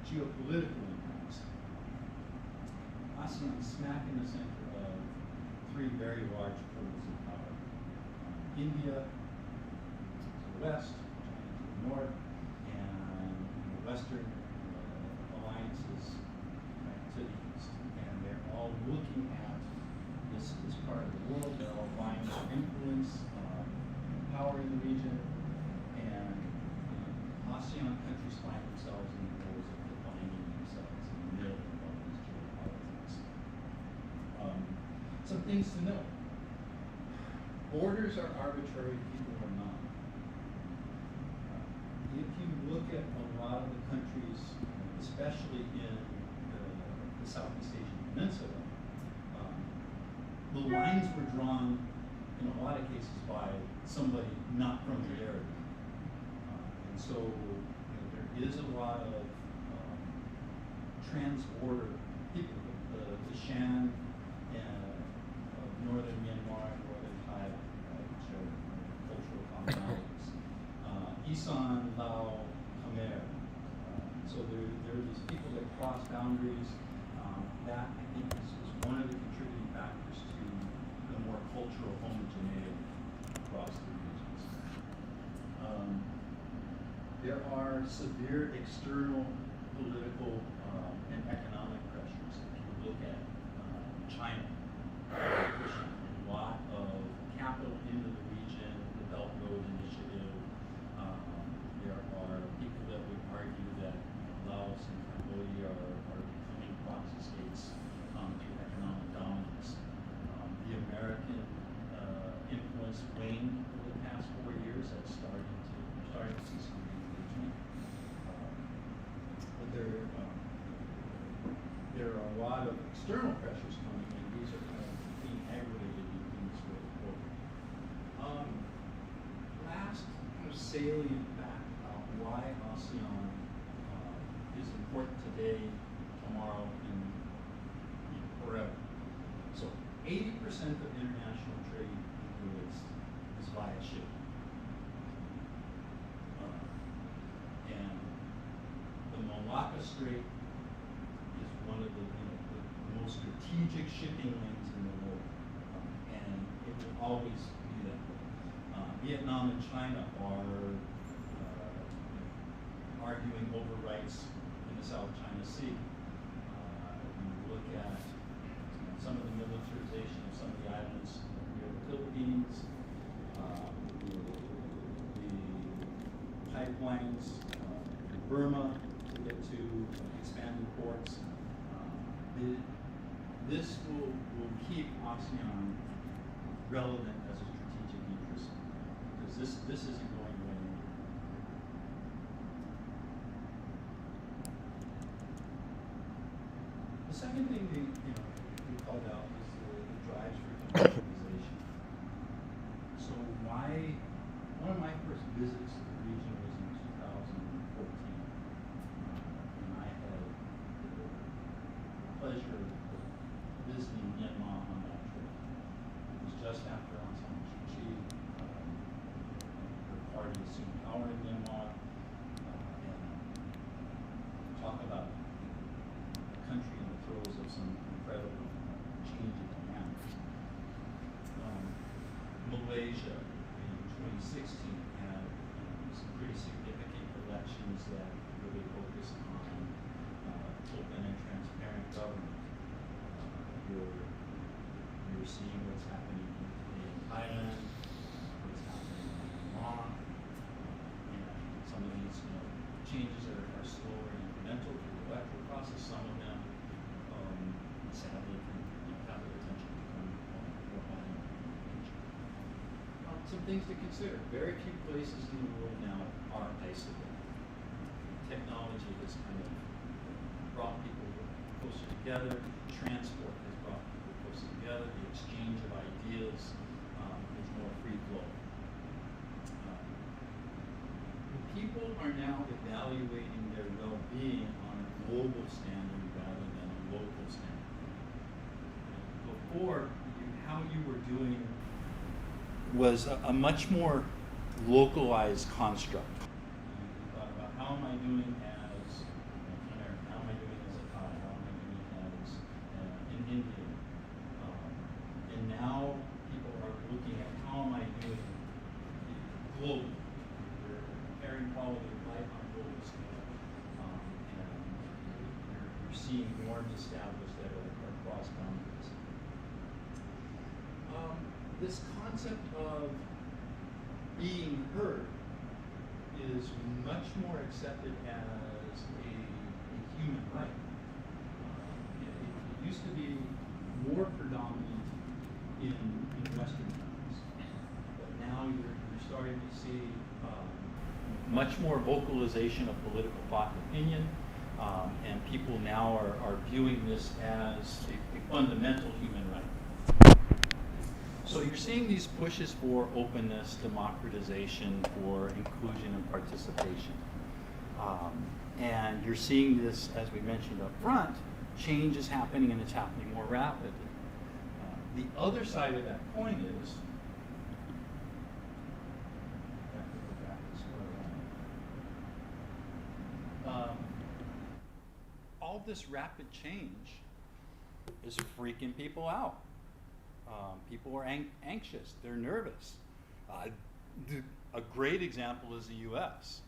geopolitical impacts. ASEAN is smack in the center of three very large pools of power. India to the west, China to the north, and the Western alliances to the east. And they're all looking at this part of the world. They're all vying for influence, power in the region, and ASEAN countries find themselves in the roles of defining themselves in the middle of all these geopolitics. Some things to know. Borders are arbitrary, people are not. If you look at a lot of the countries, especially in the Southeast Asian peninsula, the lines were drawn in a lot of cases by somebody not from the area. And so there is a lot of trans-border people, the Shan of northern Myanmar and northern Thai, which are cultural commonalities. Isan, Lao, Khmer. So there are these people that cross boundaries. That, I think, is one of the contributing factors to the more cultural homogeneity across the regions. There are severe external political and economic pressures. If you look at China, pushing a lot of capital into the region, the Belt Road Initiative. There are people that would argue that Laos and Cambodia are becoming proxy states through economic dominance. The American influence waned over the past 4 years. That's starting to see some engagement. But there are a lot of external pressures coming in. These are kind of being aggravated in this way forward. Last kind of salient fact about why ASEAN is important today, tomorrow, and forever. So 80% of international trade in goods is via shipping. And the Malacca Strait is one of the most strategic shipping lanes in the world, and it will always be that way. Vietnam and China are arguing over rights in the South China Sea. You look at some of the militarization of some of the islands near the Philippines, the pipelines in Burma to get to expanded ports. This will keep ASEAN relevant as a strategic interest, because this isn't going away. The second thing we called out was the drives for democratization. So one of my first visits to the region was in 2014, and I had the pleasure of visiting Myanmar on that trip. It was just after Aung San Suu Kyi, her party assumed power in Myanmar, and talk about a country in the throes of some incredible changes and happening. Malaysia in 2016 had some pretty significant elections that really focused on open and transparent government. You're seeing what's happening in Thailand, what's happening in Myanmar, and some of these changes are slower and incremental through the electoral process. Some of them, sadly, can have the potential to become more violent. Some things to consider. Very few places in the world now are isolated. Technology has kind of brought people closer together. Transport has brought people closer together. The exchange of ideas is more free flow. People are now evaluating their well-being on a global standard rather than a local standard. Before, how you were doing was a much more localized construct. You thought about how am I doing as an American seeing norms established that are cross boundaries? This concept of being heard is much more accepted as a human right. It used to be more predominant in Western countries, but now you're starting to see much more vocalization of political thought and opinion, and people now are viewing this as a fundamental human right. So you're seeing these pushes for openness, democratization, for inclusion and participation. And you're seeing this, as we mentioned up front, change is happening and it's happening more rapidly. The other side of that coin is, all this rapid change is freaking people out. People are anxious, they're nervous. A great example is the U.S.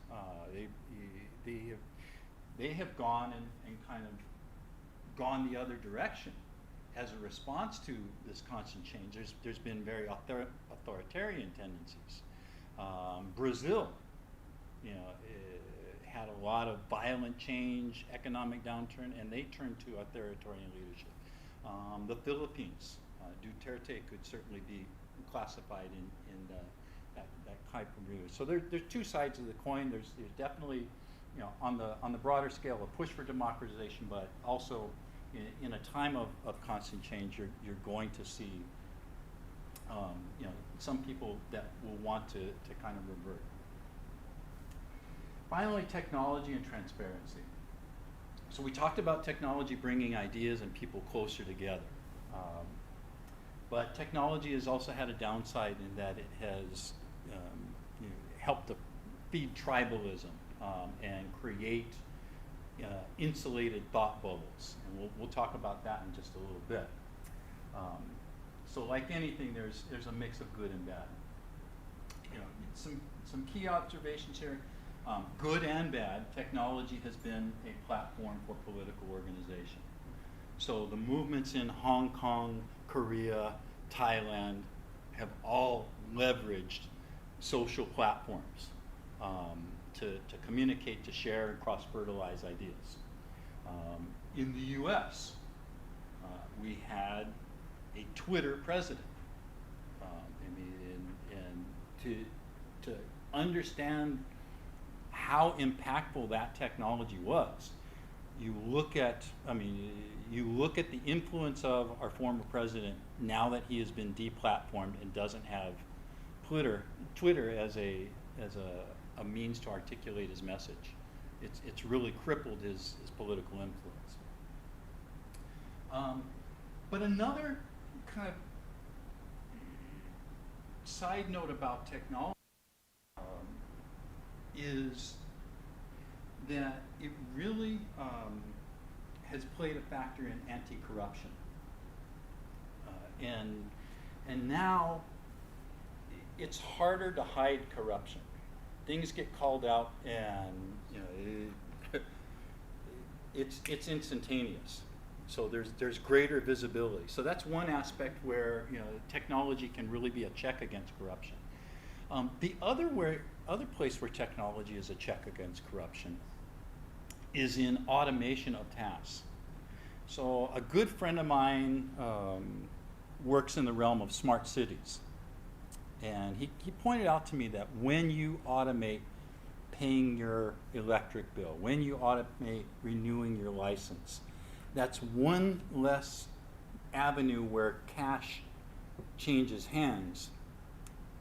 They have gone and kind of gone the other direction as a response to this constant change. There's been very authoritarian tendencies. Brazil, had a lot of violent change, economic downturn, and they turned to authoritarian leadership. The Philippines, Duterte could certainly be classified in that type of view. So there's two sides of the coin. There's definitely, on the broader scale, a push for democratization, but also in a time of constant change, you're going to see, some people that will want to kind of revert. Finally, technology and transparency. So we talked about technology bringing ideas and people closer together. But technology has also had a downside in that it has helped to feed tribalism and create insulated thought bubbles. And we'll talk about that in just a little bit. So like anything, there's a mix of good and bad. Some key observations here. Good and bad, technology has been a platform for political organization. So the movements in Hong Kong, Korea, Thailand have all leveraged social platforms to communicate, to share, and cross-fertilize ideas. In the US, we had a Twitter president. And to understand how impactful that technology was, you look at the influence of our former president now that he has been deplatformed and doesn't have Twitter as a means to articulate his message. It's really crippled his political influence. But another kind of side note about technology is that it really has played a factor in anti-corruption. And now it's harder to hide corruption. Things get called out and it's instantaneous. So there's greater visibility. So that's one aspect where technology can really be a check against corruption. The other place where technology is a check against corruption is in automation of tasks. So a good friend of mine works in the realm of smart cities. And he pointed out to me that when you automate paying your electric bill, when you automate renewing your license, that's one less avenue where cash changes hands,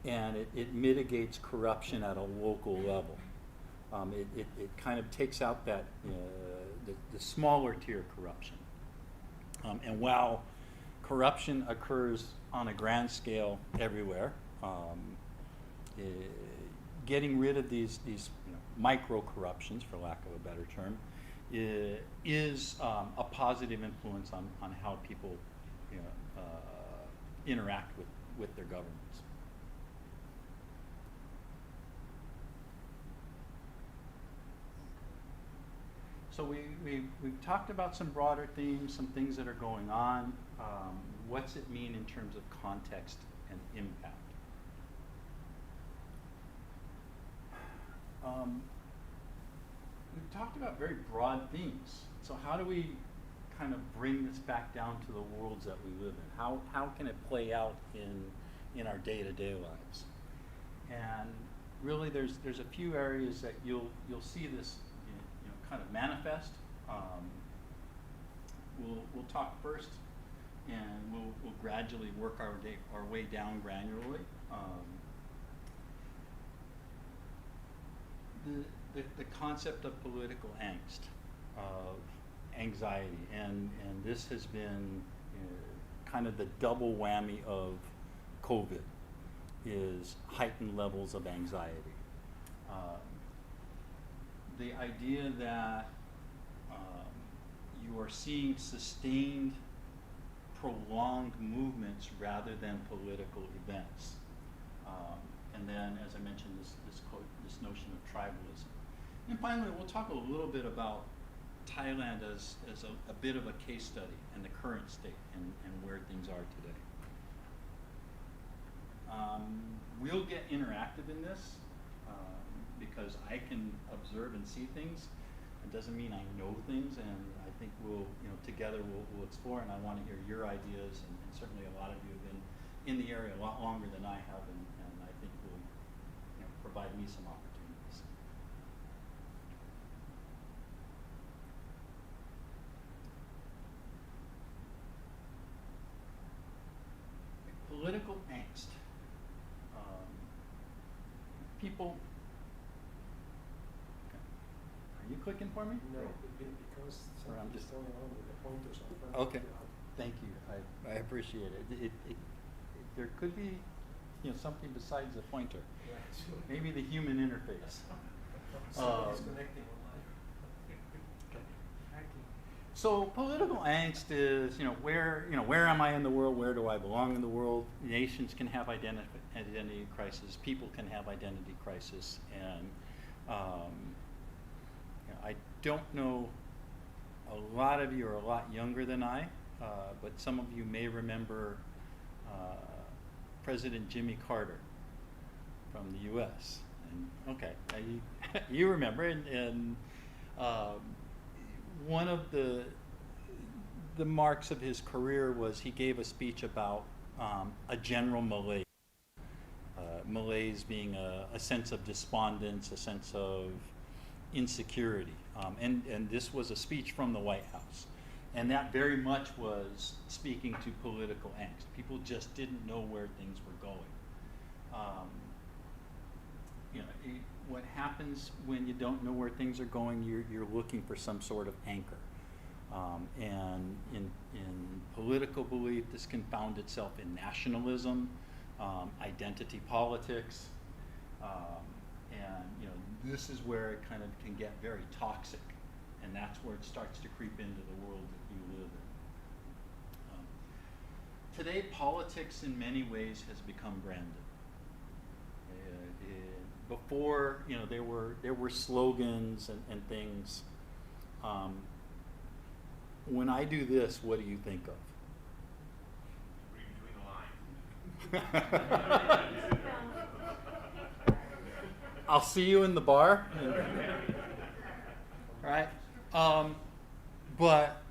and it mitigates corruption at a local level. It kind of takes out that the smaller tier corruption. And while corruption occurs on a grand scale everywhere, getting rid of these micro corruptions, for lack of a better term, is a positive influence on how people interact with their governments. So we've talked about some broader themes, some things that are going on. What's it mean in terms of context and impact? We've talked about very broad themes. So how do we kind of bring this back down to the worlds that we live in? How can it play out in our day-to-day lives? And really, there's a few areas that you'll see this kind of manifest. We'll talk first, and we'll gradually work our way down granularly. The concept of political angst, of anxiety, and this has been kind of the double whammy of COVID, is heightened levels of anxiety. The idea that you are seeing sustained, prolonged movements rather than political events. And then, as I mentioned, this notion of tribalism. And finally, we'll talk a little bit about Thailand as a bit of a case study in the current state and where things are today. We'll get interactive in this because I can observe and see things. It doesn't mean I know things, and I think together we'll explore, and I want to hear your ideas, and certainly a lot of you have been in the area a lot longer than I have, and I think will provide me some opportunities. Political angst. People. Okay. Are you clicking for me? No, because something is going on with the pointers. Okay. Thank you. I appreciate it. There could be something besides the pointer. Yeah, sure. Maybe the human interface. Somebody's connecting online. So political angst is, where am I in the world? Where do I belong in the world? Nations can have identity crisis. People can have identity crisis, and I don't know. A lot of you are a lot younger than I, but some of you may remember President Jimmy Carter from the U.S. And okay, you remember, and one of the marks of his career was he gave a speech about a general malaise. Malaise being a sense of despondence, a sense of insecurity. And this was a speech from the White House. And that very much was speaking to political angst. People just didn't know where things were going. What happens when you don't know where things are going, you're looking for some sort of anchor. And in political belief, this can found itself in nationalism, identity politics, and this is where it kind of can get very toxic, and that's where it starts to creep into the world that you live in. Today, politics in many ways has become branded. Before, there were slogans and things. When I do this, what do you think of? Read between the lines. I'll see you in the bar. Right? But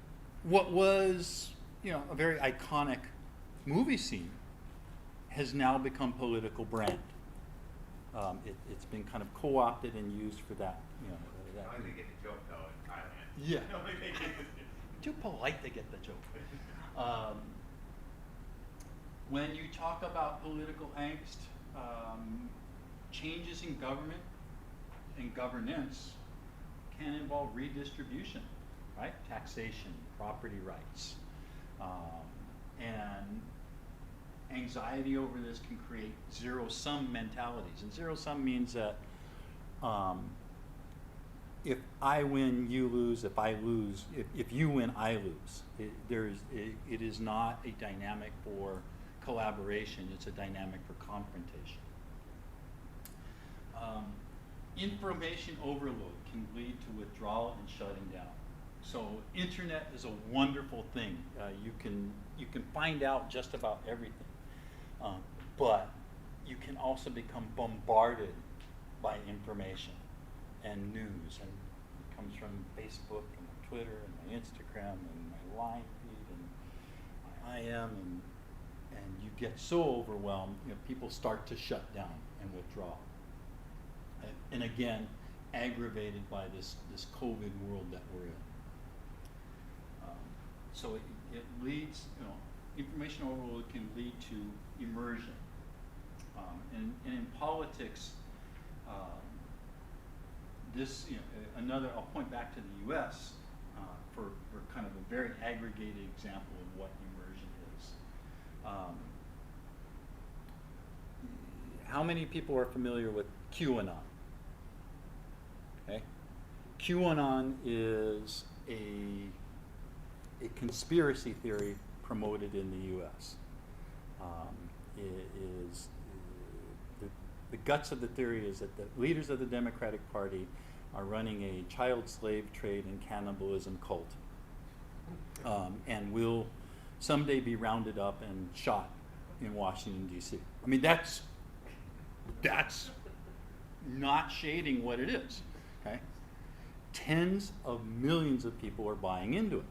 what was, a very iconic movie scene has now become political brand. It's been kind of co-opted and used for that. I think they get the joke though in Thailand. Yeah. Too polite to get the joke. When you talk about political angst, changes in government and governance can involve redistribution, right? Taxation, property rights, and anxiety over this can create zero-sum mentalities. And zero-sum means that if I win, you lose. If I lose, if you win, I lose. It is not a dynamic for collaboration. It's a dynamic for confrontation. Information overload can lead to withdrawal and shutting down. So internet is a wonderful thing. You can find out just about everything, but you can also become bombarded by information and news, and it comes from Facebook and my Twitter and my Instagram and my Line feed and my IM, and you get so overwhelmed, people start to shut down and withdraw. And again, aggravated by this COVID world that we're in. So it leads, information overload can lead to immersion. And in politics, I'll point back to the U.S. For kind of a very aggregated example of what immersion is. How many people are familiar with QAnon? Okay, QAnon is a conspiracy theory promoted in the U.S. The guts of the theory is that the leaders of the Democratic Party are running a child slave trade and cannibalism cult, and will someday be rounded up and shot in Washington, D.C. I mean, that's not shading what it is. Okay, tens of millions of people are buying into it.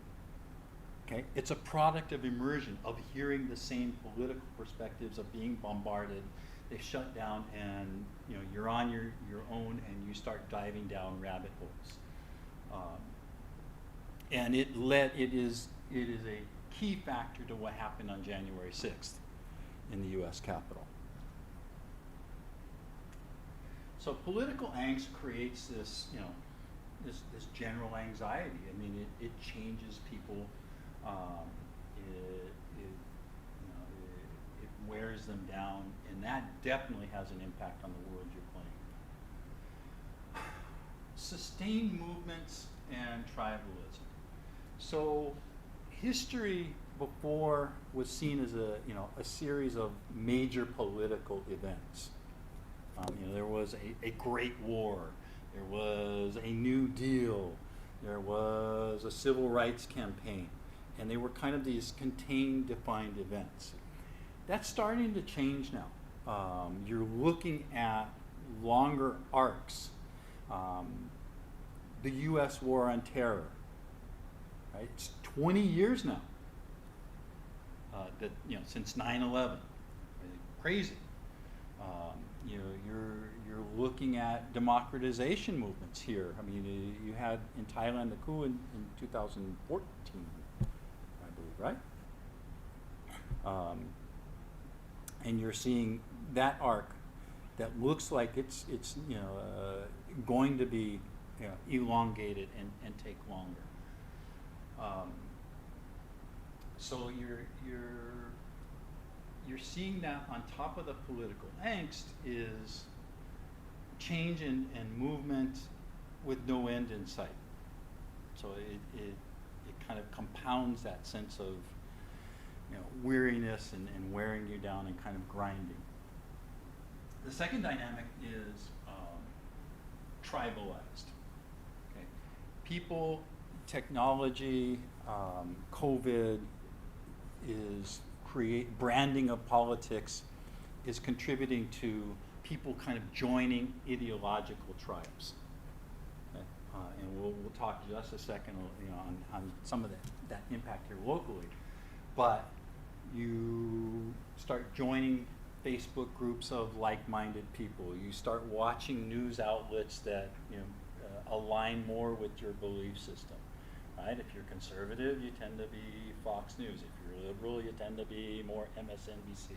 Okay, it's a product of immersion, of hearing the same political perspectives, of being bombarded. They shut down, and you're on your own, and you start diving down rabbit holes. And it is a key factor to what happened on January 6th in the U.S. Capitol. So political angst creates this, this general anxiety. I mean, it changes people. It wears them down, and that definitely has an impact on the world you're playing. Sustained movements and tribalism. So history before was seen as a series of major political events. There was a Great War, there was a New Deal, there was a civil rights campaign, and they were kind of these contained, defined events. That's starting to change now. You're looking at longer arcs. The U.S. War on Terror, right? It's 20 years now. Since 9/11, crazy. You're looking at democratization movements here. I mean, you had in Thailand the coup in 2014, I believe, right? And you're seeing that arc that looks like it's going to be elongated and take longer. So you're seeing that on top of the political angst is change and movement with no end in sight. So it kind of compounds that sense of weariness and wearing you down and kind of grinding. The second dynamic is tribalized. Okay, people, technology, COVID is branding of politics is contributing to people kind of joining ideological tribes. Okay? And we'll talk just a second on some of that impact here locally. But you start joining Facebook groups of like-minded people. You start watching news outlets that align more with your belief system. Right? If you're conservative, you tend to be Fox News. If you're liberal, you tend to be more MSNBC.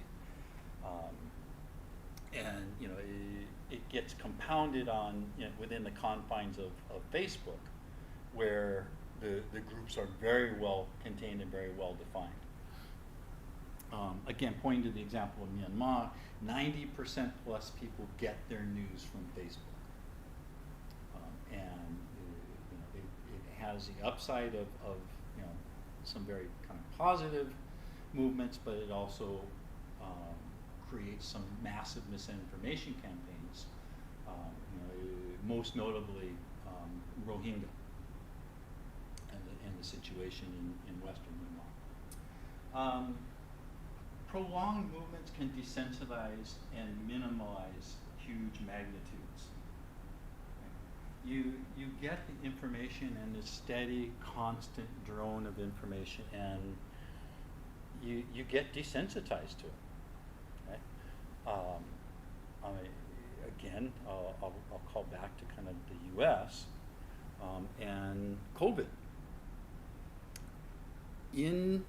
And it gets compounded on within the confines of Facebook, where the groups are very well contained and very well defined. Again, pointing to the example of Myanmar, 90% plus people get their news from Facebook, and it has the upside of some very kind of positive movements, but it also creates some massive misinformation campaigns. Most notably Rohingya and the situation in Western Myanmar. Prolonged movements can desensitize and minimize huge magnitudes. You get the information and the steady, constant drone of information, and you get desensitized to it. Right? Again, I'll call back to kind of the U.S. And COVID. In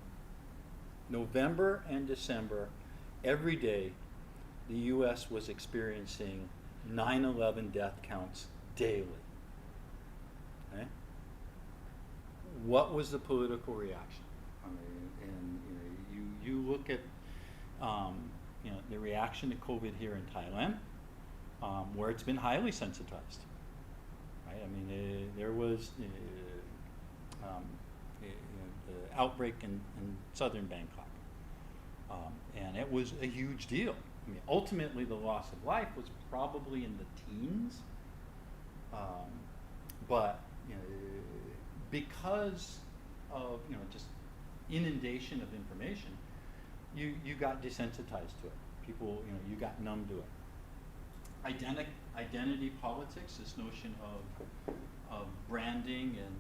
November and December, every day, the U.S. was experiencing 9/11 death counts daily. Okay? What was the political reaction? I mean, and you look at the reaction to COVID here in Thailand, where it's been highly sensitized. Right? I mean, there was the outbreak in southern Bangkok, and it was a huge deal. I mean, ultimately, the loss of life was probably in the teens, but because of just inundation of information, you got desensitized to it. People, you got numb to it. Identity politics, this notion of branding and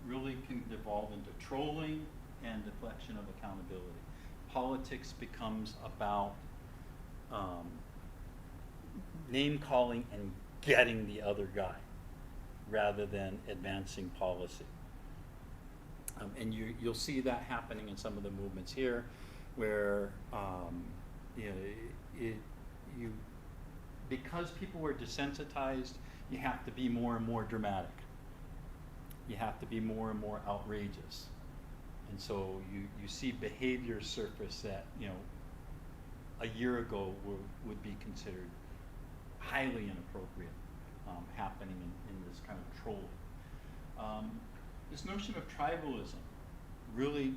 really can devolve into trolling and deflection of accountability. Politics becomes about name calling and getting the other guy rather than advancing policy. And you'll see that happening in some of the movements here, where because people were desensitized, you have to be more and more dramatic. You have to be more and more outrageous. And so you see behaviors surface that a year ago would be considered highly inappropriate, happening in this kind of trolling. This notion of tribalism really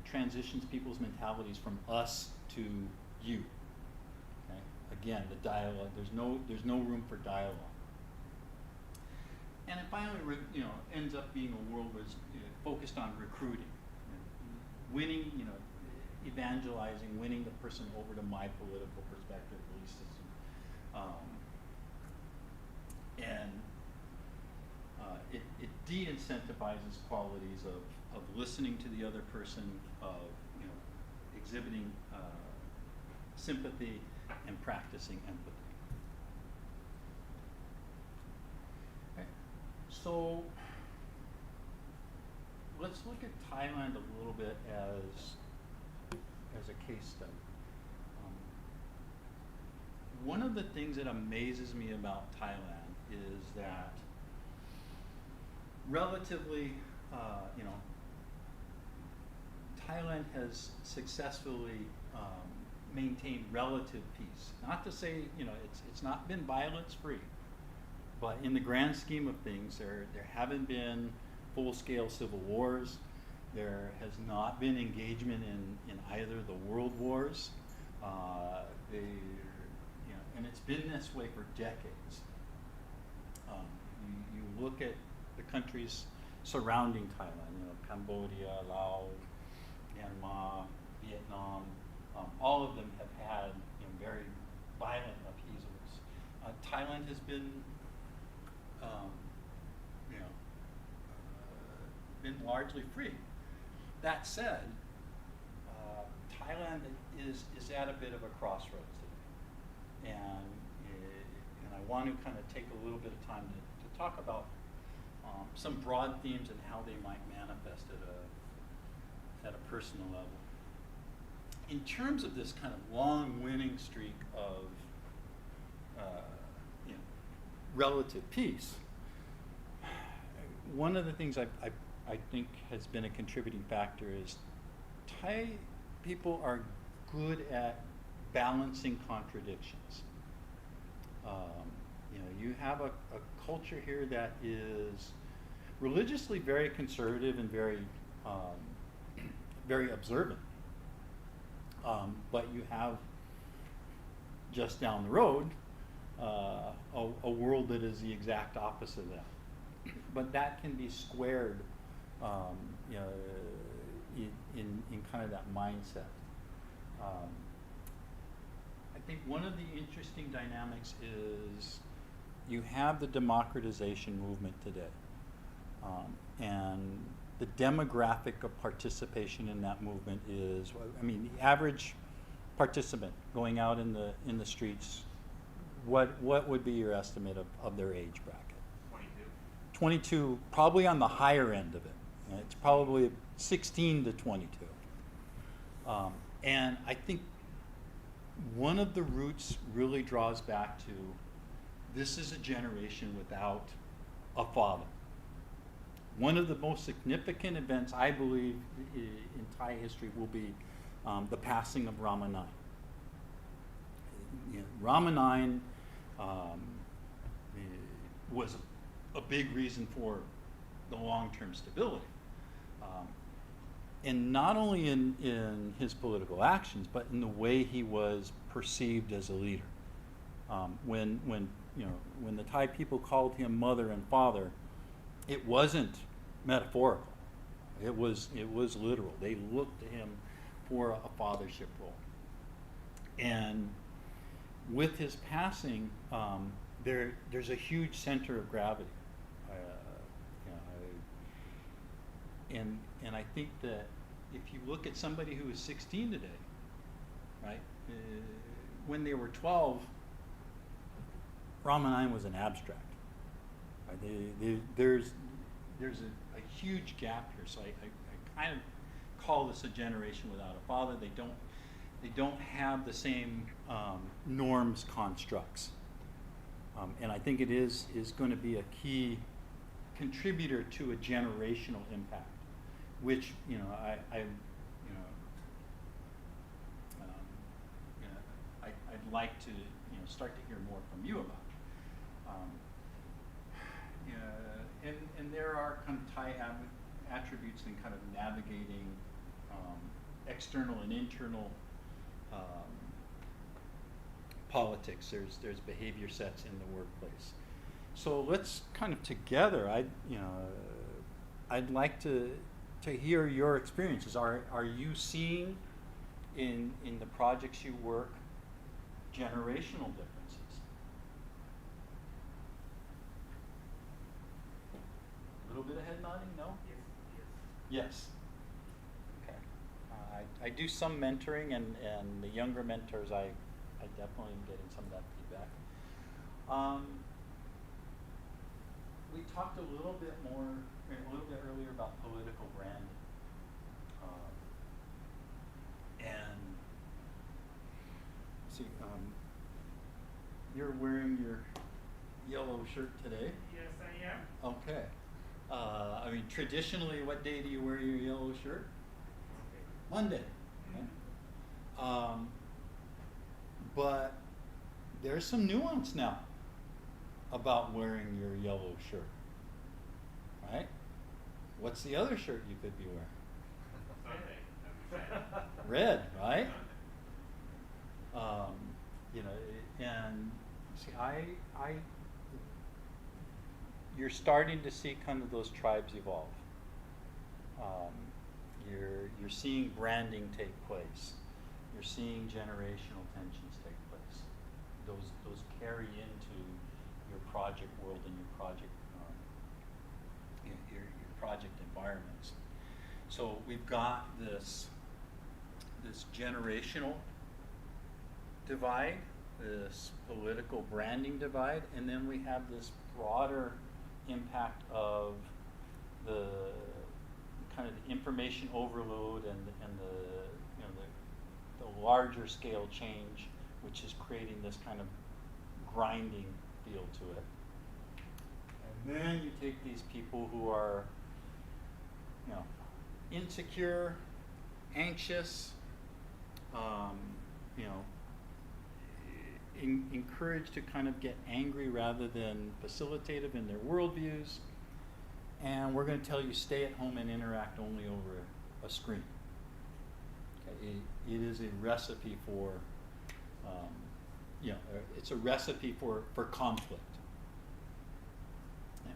transitions people's mentalities from us to you. Okay? Again, the dialogue. There's no room for dialogue. And it finally, ends up being a world that's focused on recruiting, winning, evangelizing, winning the person over to my political perspective, belief system, and it de-incentivizes qualities of listening to the other person, of exhibiting sympathy and practicing empathy. Okay. So let's look at Thailand a little bit as a case study. One of the things that amazes me about Thailand is that relatively, Thailand has successfully maintained relative peace. Not to say, it's not been violence free, but in the grand scheme of things, there haven't been full-scale civil wars. There has not been engagement in either the world wars. And it's been this way for decades. You look at the countries surrounding Thailand, Cambodia, Laos, Myanmar, Vietnam, all of them have had very violent upheavals. Thailand has been, been largely free. That said, Thailand is at a bit of a crossroads today, and I want to kind of take a little bit of time to talk about some broad themes and how they might manifest at a personal level. In terms of this kind of long winning streak of relative peace, one of the things I think has been a contributing factor is Thai people are good at balancing contradictions. You have a culture here that is religiously very conservative and very very observant. But you have just down the road a world that is the exact opposite of that. but that can be squared, you know, in kind of that mindset. I think one of the interesting dynamics is you have the democratization movement today, and the demographic of participation in that movement is, I mean, the average participant going out in the streets, what would be your estimate of their age bracket? 22, probably on the higher end of it. It's probably 16 to 22. And I think one of the roots really draws back to this is a generation without a father. One of the most significant events, I believe, in Thai history will be the passing of Rama IX. You know, Rama IX was a big reason for the long-term stability. And not only in his political actions, but in the way he was perceived as a leader. When the Thai people called him mother and father, it wasn't metaphorical. It was literal. They looked to him for a fathership role. And with his passing, there's a huge center of gravity. And I think that if you look at somebody who is 16 today, right, when they were 12, Rama IX was an abstract. Right? There's a huge gap here. So I kind of call this a generation without a father. They don't have the same norms constructs. And I think it is going to be a key contributor to a generational impact, which I'd like to start to hear more from you about. And there are kind of Thai attributes in kind of navigating external and internal politics. There's behavior sets in the workplace. So let's kind of together. I'd like to hear your experiences. Are you seeing in the projects you work generational differences? A little bit of head nodding, no? Yes. Okay. I do some mentoring, and the younger mentors, I definitely am getting some of that feedback. We talked a little bit earlier about political branding. And see, you're wearing your yellow shirt today. Yes, I am. Okay. I mean, traditionally, what day do you wear your yellow shirt? Monday. Okay. But there's some nuance now about wearing your yellow shirt, right? What's the other shirt you could be wearing? Sunday. Red, right? And see, you're starting to see kind of those tribes evolve. You're seeing branding take place. You're seeing generational tensions take place. Those carry into your project world and your project your project environments. So we've got this generational divide, this political branding divide, and then we have this broader impact of the kind of the information overload and the larger scale change, which is creating this kind of grinding feel to it. And then you take these people who are, insecure, anxious, encouraged to kind of get angry rather than facilitative in their worldviews. And we're going to tell you stay at home and interact only over a screen. Okay? It is a recipe for, it's a recipe for conflict. Yeah.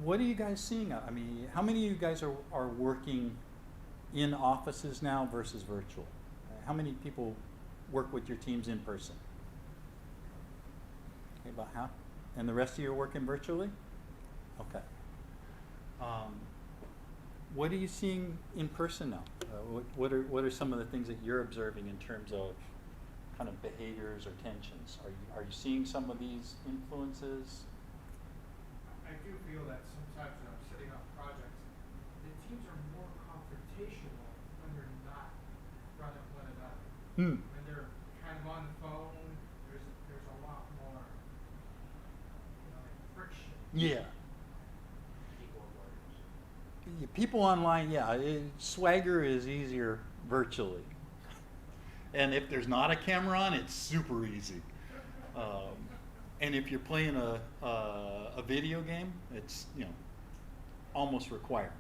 what are you guys seeing? I mean, how many of you guys are working in offices now versus virtual? How many people work with your teams in person? Okay, about half. And the rest of you are working virtually? Okay. What are you seeing in person now? What are some of the things that you're observing in terms of kind of behaviors or tensions? Are you seeing some of these influences? I do feel that sometimes when I'm setting up projects, the teams are more confrontational when they're not in front of one another. Hmm. When they're kind of on the phone, there's a lot more, like friction. Yeah. Keyboard warriors. People online, yeah, swagger is easier virtually. And if there's not a camera on, it's super easy. And if you're playing a video game, it's almost required.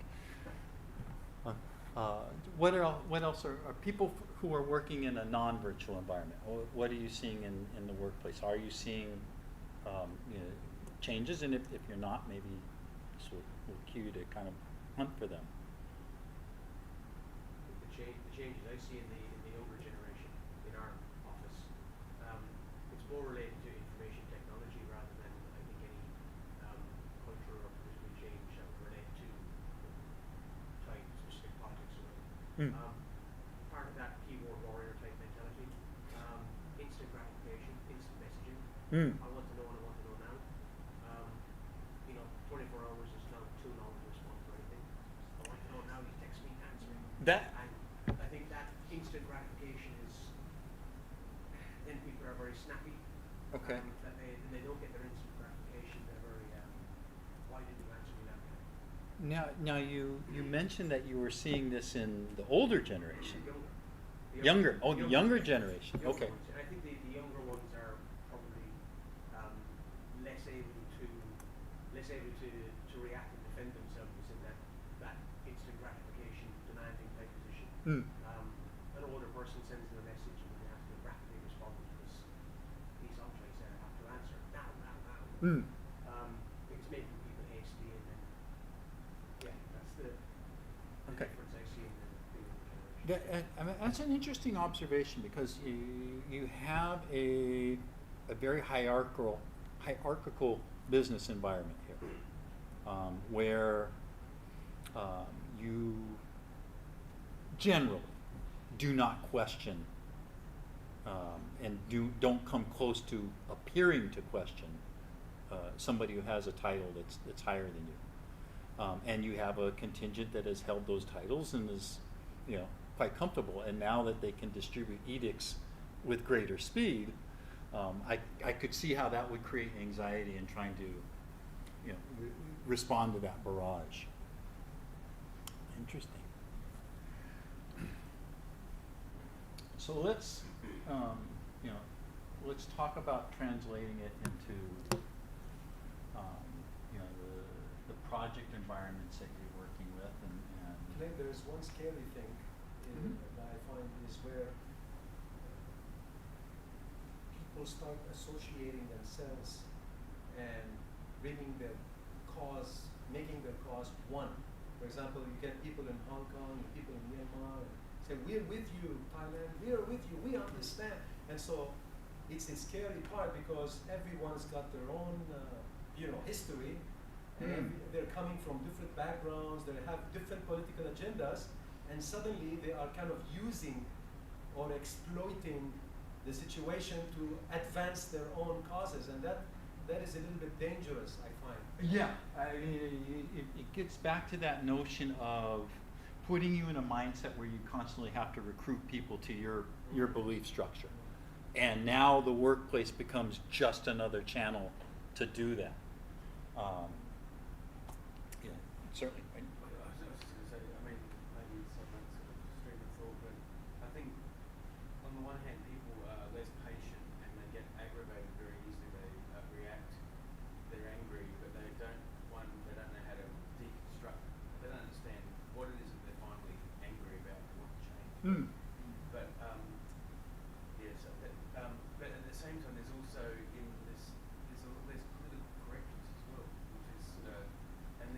What else are people who are working in a non-virtual environment? What are you seeing in the workplace? Are you seeing changes? And if you're not, maybe this will cue you to kind of hunt for them. The changes I see in the older generation in our office, it's more related to information technology rather than I think any cultural or political change that would relate to type specific politics or part of that keyboard warrior type mentality, instant gratification, instant messaging. I want to know and I want to know now. 24 hours is not too long to respond to anything. I want to know now, you text me, answer me. That And I think that instant gratification is, then people are very snappy. Okay. That they don't get their instant gratification. They're very, why didn't you answer me that way? now you mentioned that you were seeing this in the older generation. Younger. Younger. Oh, the younger generation. Younger Okay. ones. And I think the younger ones are probably less able to react and defend themselves in that instant gratification demanding type position. An older person sends them a message and they have to rapidly respond because these objects have to answer now. It's making people hasty and then that's the Okay. difference I see in the younger generation. I mean, that's an interesting observation because you have a very hierarchical business environment here, where you generally do not question and don't come close to appearing to question somebody who has a title that's higher than you, and you have a contingent that has held those titles and is quite comfortable, and now that they can distribute edicts with greater speed, I could see how that would create anxiety in trying to respond to that barrage. Interesting. So let's let's talk about translating it into the project environments that you're working with and Clay, there is one scary thing that I find is where people start associating themselves and bringing their cause, making their cause one. For example, you get people in Hong Kong, people in Myanmar, and say, we're with you, Thailand, we're with you, we understand. And so it's a scary part because everyone's got their own history, and they're coming from different backgrounds, they have different political agendas, and suddenly they are kind of using or exploiting the situation to advance their own causes, and that is a little bit dangerous, I find. Yeah, I mean, it gets back to that notion of putting you in a mindset where you constantly have to recruit people to your belief structure. And now the workplace becomes just another channel to do that. Certainly. I was just going to say, I mean, maybe something sort of stream of thought, but I think on the one hand, people are less patient and they get aggravated very easily. They react, they're angry, but they don't know how to deconstruct. They don't understand what it is that they're finally angry about and what to change. But but at the same time, there's also in this there's political correctness as well, which is and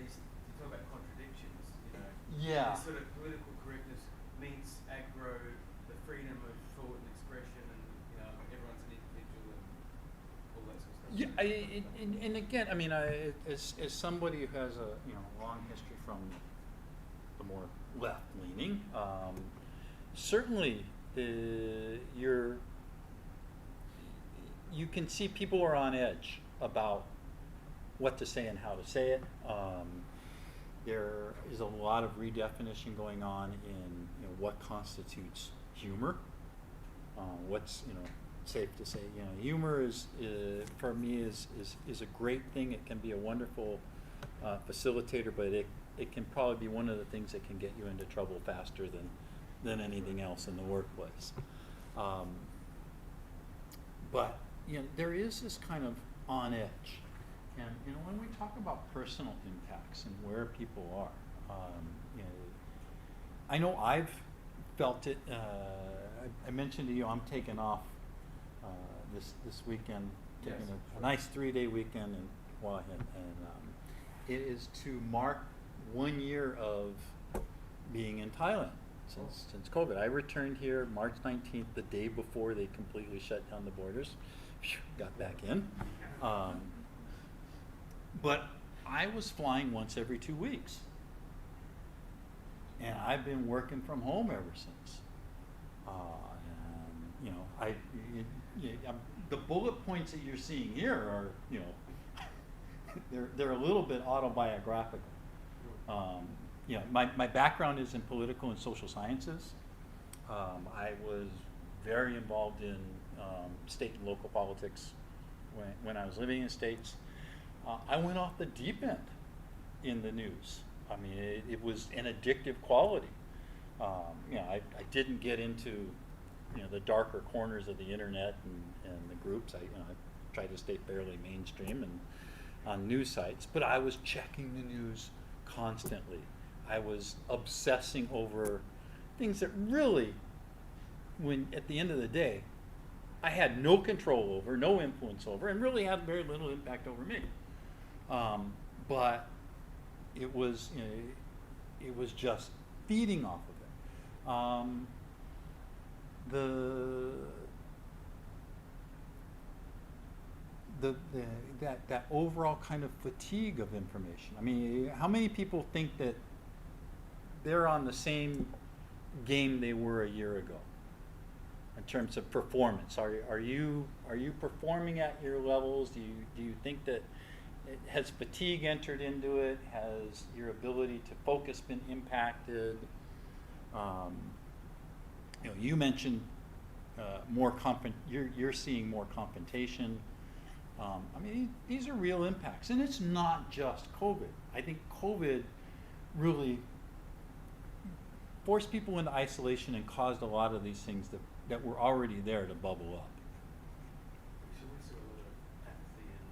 Yeah. This sort of political correctness meets aggro, the freedom of thought and expression, and everyone's an individual and all that sort of stuff. Yeah, and again, I mean, as somebody who has a long history from the more left leaning, certainly you can see people are on edge about what to say and how to say it. There is a lot of redefinition going on in what constitutes humor. What's safe to say. Humor is for me is a great thing. It can be a wonderful facilitator, but it can probably be one of the things that can get you into trouble faster than anything else in the workplace. But there is this kind of on edge, and when we talk about personal impacts and where people are, I know I've felt it. I mentioned to you I'm taking off this weekend, taking a nice 3-day weekend in Wahin, and it is to mark 1 year of being in Thailand since COVID. I returned here March 19th, the day before they completely shut down the borders. Got back in. But I was flying once every 2 weeks. And I've been working from home ever since. The bullet points that you're seeing here are, they're a little bit autobiographical. My background is in political and social sciences. I was very involved in state and local politics when I was living in states. I went off the deep end in the news. I mean, it was an addictive quality. I didn't get into the darker corners of the internet and the groups. I tried to stay fairly mainstream and on news sites, but I was checking the news constantly. I was obsessing over things that really, when at the end of the day, I had no control over, no influence over, and really had very little impact over me. But it was just feeding off of it. That overall kind of fatigue of information. I mean, how many people think that they're on the same game they were a year ago in terms of performance? Are you performing at your levels? Do you think that has fatigue entered into it? Has your ability to focus been impacted? You mentioned you're seeing more confrontation. I mean, these are real impacts, and it's not just COVID. I think COVID really forced people into isolation and caused a lot of these things that were already there to bubble up. So we saw a lot of apathy and,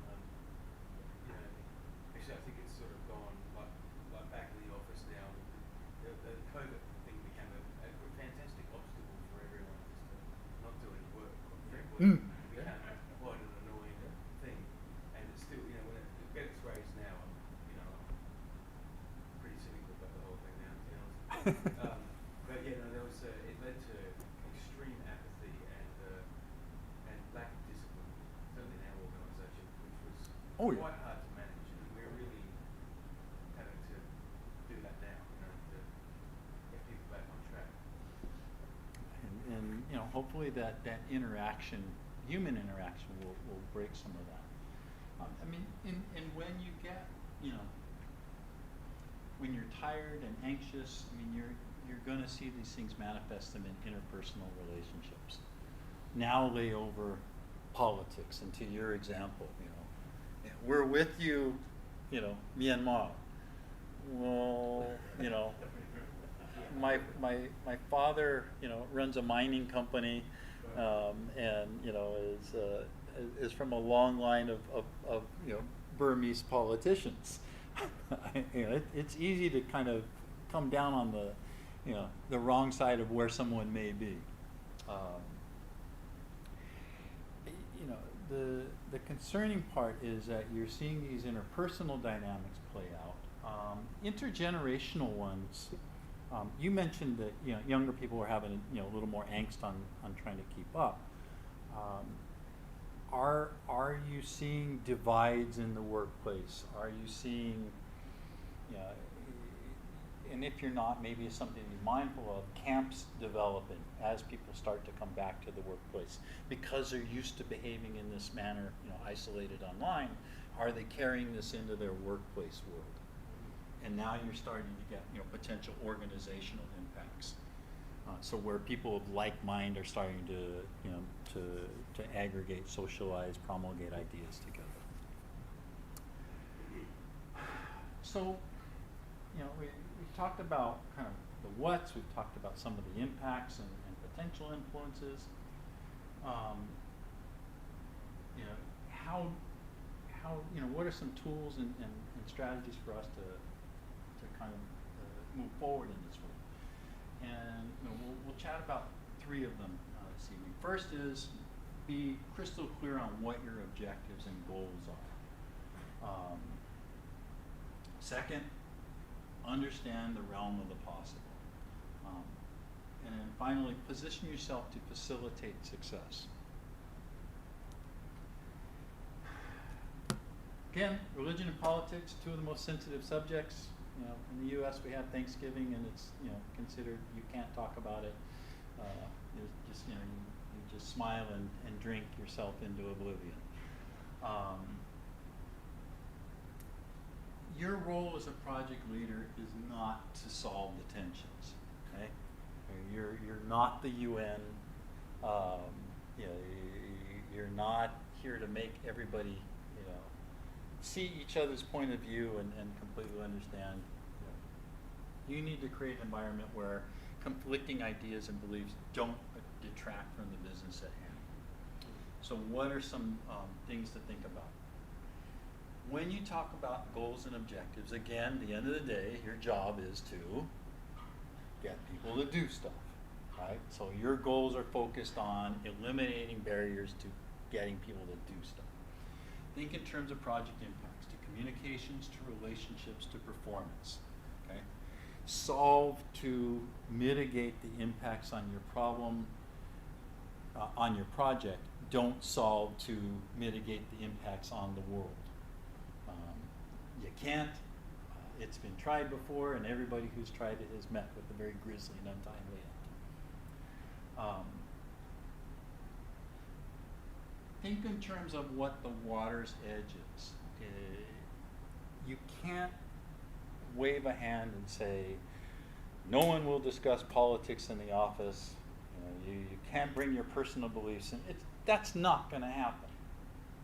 actually I think it's sort of gone like back in the office now. The COVID thing became a fantastic obstacle for everyone just to not do any work. It became quite an annoying thing, and it's still, when it gets raised now, I'm pretty cynical about the whole thing now, to be honest. But there was it led to extreme apathy and lack of discipline, certainly in our organisation, which was quite hard to manage. And we're really having to do that now, to get people back on track. And hopefully that interaction, human interaction, will break some of that. I mean, and when you get, when you're tired and anxious, I mean, you're going to see these things manifest them in interpersonal relationships. Now lay over politics, and to your example, we're with you, Myanmar. Well, my father, runs a mining company, and is from a long line of Burmese politicians. It's easy to kind of come down on the wrong side of where someone may be. The concerning part is that you're seeing these interpersonal dynamics play out. Intergenerational ones You mentioned that younger people are having a little more angst on trying to keep up. Are you seeing divides in the workplace? Are you seeing, and if you're not, maybe it's something to be mindful of, camps developing as people start to come back to the workplace because they're used to behaving in this manner, isolated online. Are they carrying this into their workplace world? And now you're starting to get, potential organizational impacts. So where people of like mind are starting to, to aggregate, socialize, promulgate ideas together. So, we've talked about kind of the what's, we've talked about some of the impacts and potential influences. What are some tools and strategies for us to kind of move forward in this way? And we'll chat about 3 of them this evening. First is be crystal clear on what your objectives and goals are. Second, understand the realm of the possible. And then finally, position yourself to facilitate success. Again, religion and politics, 2 of the most sensitive subjects. In the U.S. we have Thanksgiving, and it's considered you can't talk about it. Just you just smile and drink yourself into oblivion. Your role as a project leader is not to solve the tensions. Okay, you're not the UN. You're not here to make everybody see each other's point of view and completely understand. You need to create an environment where conflicting ideas and beliefs don't detract from the business at hand. So what are some things to think about? When you talk about goals and objectives, again, at the end of the day, your job is to get people to do stuff, right? So your goals are focused on eliminating barriers to getting people to do stuff. Think in terms of project impacts, to communications, to relationships, to performance. Okay? Solve to mitigate the impacts on your problem, on your project. Don't solve to mitigate the impacts on the world. You can't. It's been tried before, and everybody who's tried it has met with a very grisly and untimely end. Think in terms of what the water's edge is. You can't wave a hand and say, no one will discuss politics in the office. You can't bring your personal beliefs in. That's not going to happen.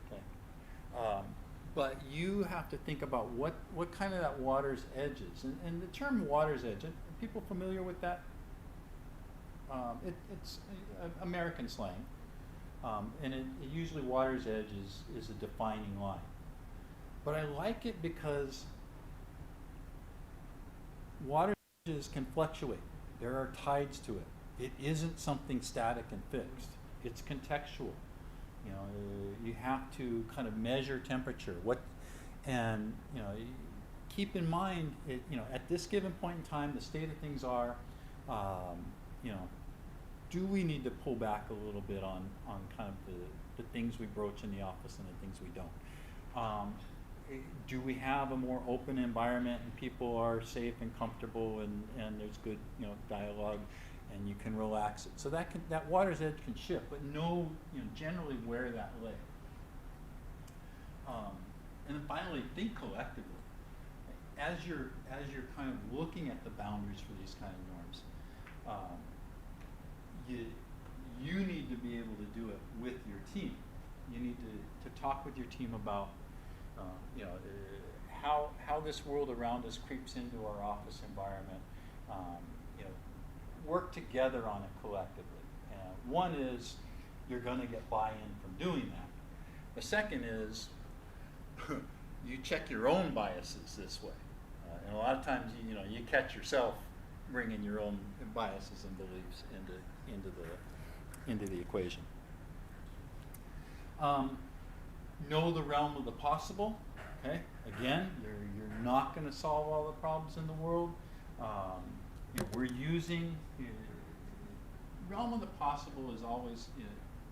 Okay? But you have to think about what kind of that water's edge is. And the term water's edge, are people familiar with that? It's American slang. And it usually water's edge is a defining line. But I like it because water's edges can fluctuate. There are tides to it. It isn't something static and fixed. It's contextual. You have to kind of measure temperature. Keep in mind, at this given point in time, the state of things are, do we need to pull back a little bit on kind of the things we broach in the office and the things we don't? Do we have a more open environment and people are safe and comfortable and there's good dialogue and you can relax it? So that water's edge can shift, but know generally where that lay. And then finally, think collectively. As you're kind of looking at the boundaries for these kind of norms, you need to be able to do it with your team. You need to talk with your team about how this world around us creeps into our office environment. Work together on it collectively. One is you're going to get buy-in from doing that. The second is you check your own biases this way. And a lot of times you catch yourself bringing your own biases and beliefs into the equation. Know the realm of the possible. Okay. Again, you're not going to solve all the problems in the world. we're using realm of the possible is always,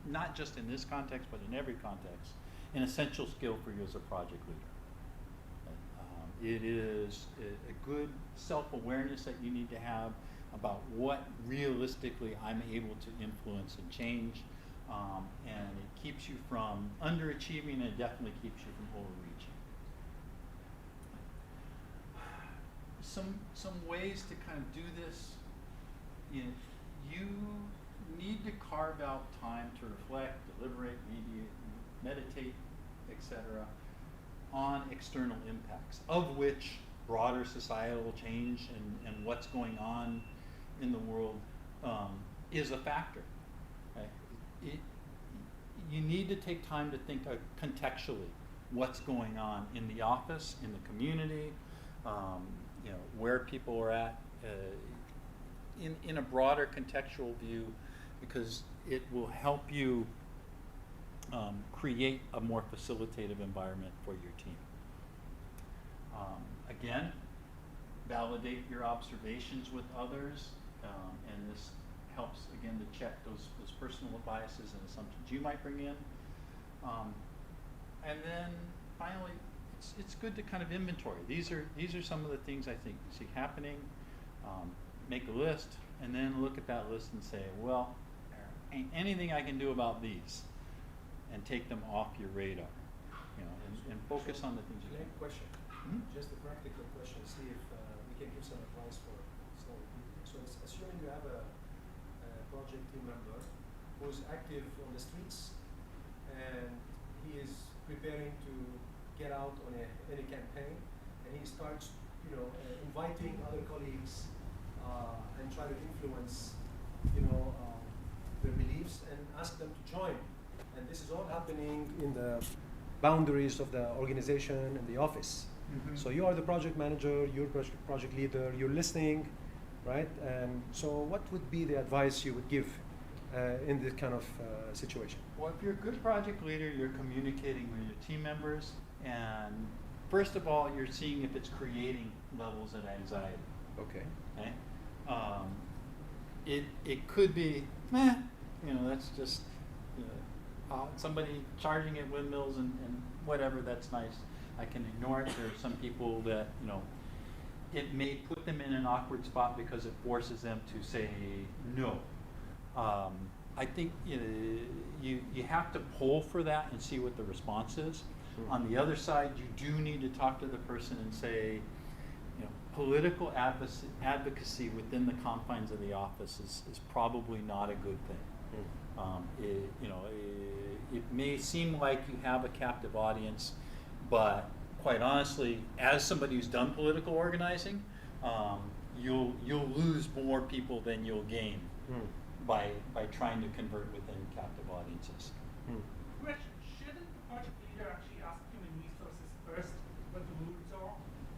not just in this context, but in every context, an essential skill for you as a project leader. It is a good self-awareness that you need to have about what realistically I'm able to influence and change, and it keeps you from underachieving, and it definitely keeps you from overreaching. Some ways to kind of do this, you need to carve out time to reflect, deliberate, meditate, etc., on external impacts, of which broader societal change and what's going on in the world is a factor. Right? You need to take time to think contextually what's going on in the office, in the community, where people are at, in a broader contextual view, because it will help you create a more facilitative environment for your team. Again, validate your observations with others, and this helps, again, to check those personal biases and assumptions you might bring in. And then finally, it's good to kind of inventory. These are some of the things I think you see happening. Make a list, and then look at that list and say, well, there ain't anything I can do about these, and take them off your radar, and focus on the things you can. Question. Hmm? Just a practical question. See if we can give some advice for small people. So assuming you have a project team member who's active on the streets, and he is preparing to get out on any campaign, and he starts, inviting other colleagues and try to influence, their beliefs and ask them to join. And this is all happening in the boundaries of the organization and the office. Mm-hmm. So you are the project manager, you're project leader, you're listening, right? And so what would be the advice you would give in this kind of situation? Well, if you're a good project leader, you're communicating with your team members, and first of all, you're seeing if it's creating levels of anxiety. Okay. Okay? It could be, that's just somebody charging at windmills and whatever, that's nice. I can ignore it. There are some people that, it may put them in an awkward spot because it forces them to say no. I think you have to poll for that and see what the response is. Mm-hmm. On the other side, you do need to talk to the person and say, political advocacy within the confines of the office is probably not a good thing. Mm-hmm. It may seem like you have a captive audience, but quite honestly, as somebody who's done political organizing, you'll lose more people than you'll gain by trying to convert within captive audiences. Question: shouldn't the project leader actually ask human resources first what the rules are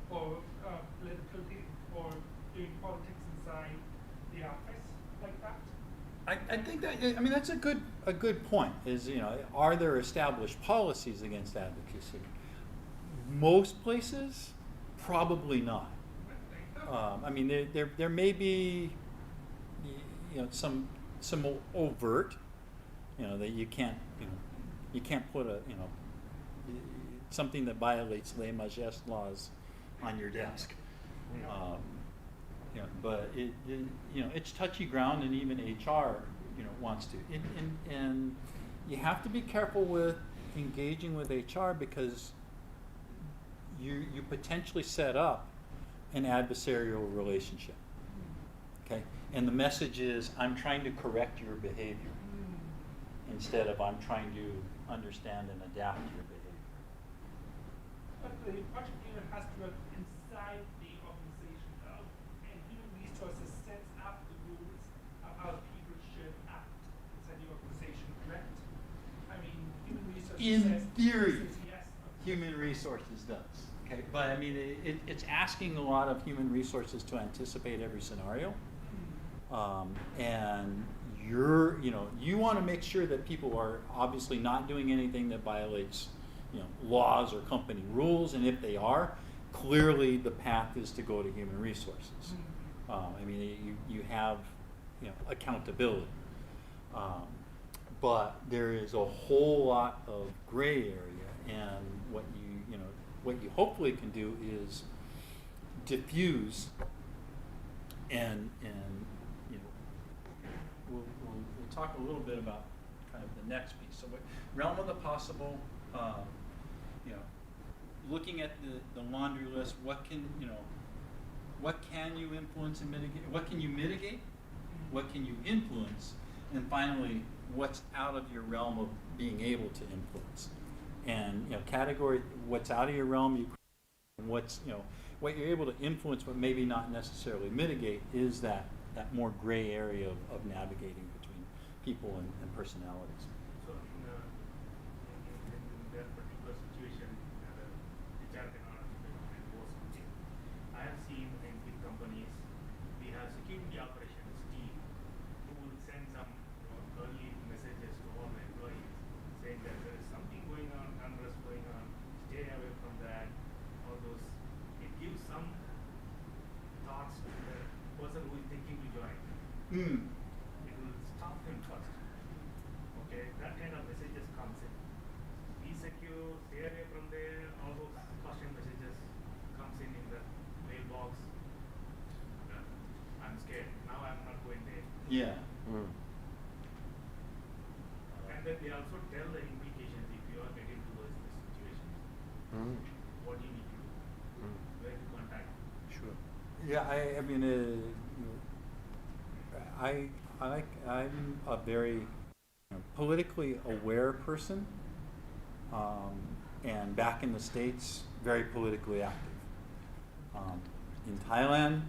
for or doing politics inside the office like that? I think that, that's a good point. Is, are there established policies against advocacy? Most places, probably not. There may be, some overt, that you can't put something that violates les majeste laws on your desk. But it's touchy ground, and even HR, wants to. And you have to be careful with engaging with HR, because you potentially set up an adversarial relationship. Okay, and the message is, I'm trying to correct your behavior, instead of I'm trying to understand and adapt your behavior. But the project leader has to work inside the organization, though, and human resources sets up the rules of how people should act inside the organization, correct? Human resources In theory, says yes. human resources does. Okay, but it's asking a lot of human resources to anticipate every scenario, and you want to make sure that people are obviously not doing anything that violates laws or company rules, and if they are, clearly the path is to go to human resources. I mean, you have, you know, accountability. But there is a whole lot of gray area, and what you hopefully can do is diffuse and you know, we'll talk a little bit about kind of the next piece. So realm of the possible, you know, looking at the laundry list, what can you influence and mitigate? What can you mitigate? What can you influence? And finally, what's out of your realm of being able to influence? And, you know, category, what's out of your realm, what's, you know, what you're able to influence but maybe not necessarily mitigate is that more gray area of navigating between people and personalities. So in that particular situation, the HR cannot enforce something. I have seen in big companies, we have security operations team who will send some early messages to all the employees saying that there is something going on, unrest going on, stay away from that, all those. It gives some thoughts to the person who is thinking to join. It will stop him first. Okay, that kind of messages comes in. Be secure, stay away from there, all those caution messages comes in the mailbox. I'm scared. Now I'm not going there. Yeah. And then they also tell the implications if you are getting towards this situation. What you need to do, where to contact. Sure. Yeah, I mean, I'm a very politically aware person, and back in the States, very politically active. In Thailand,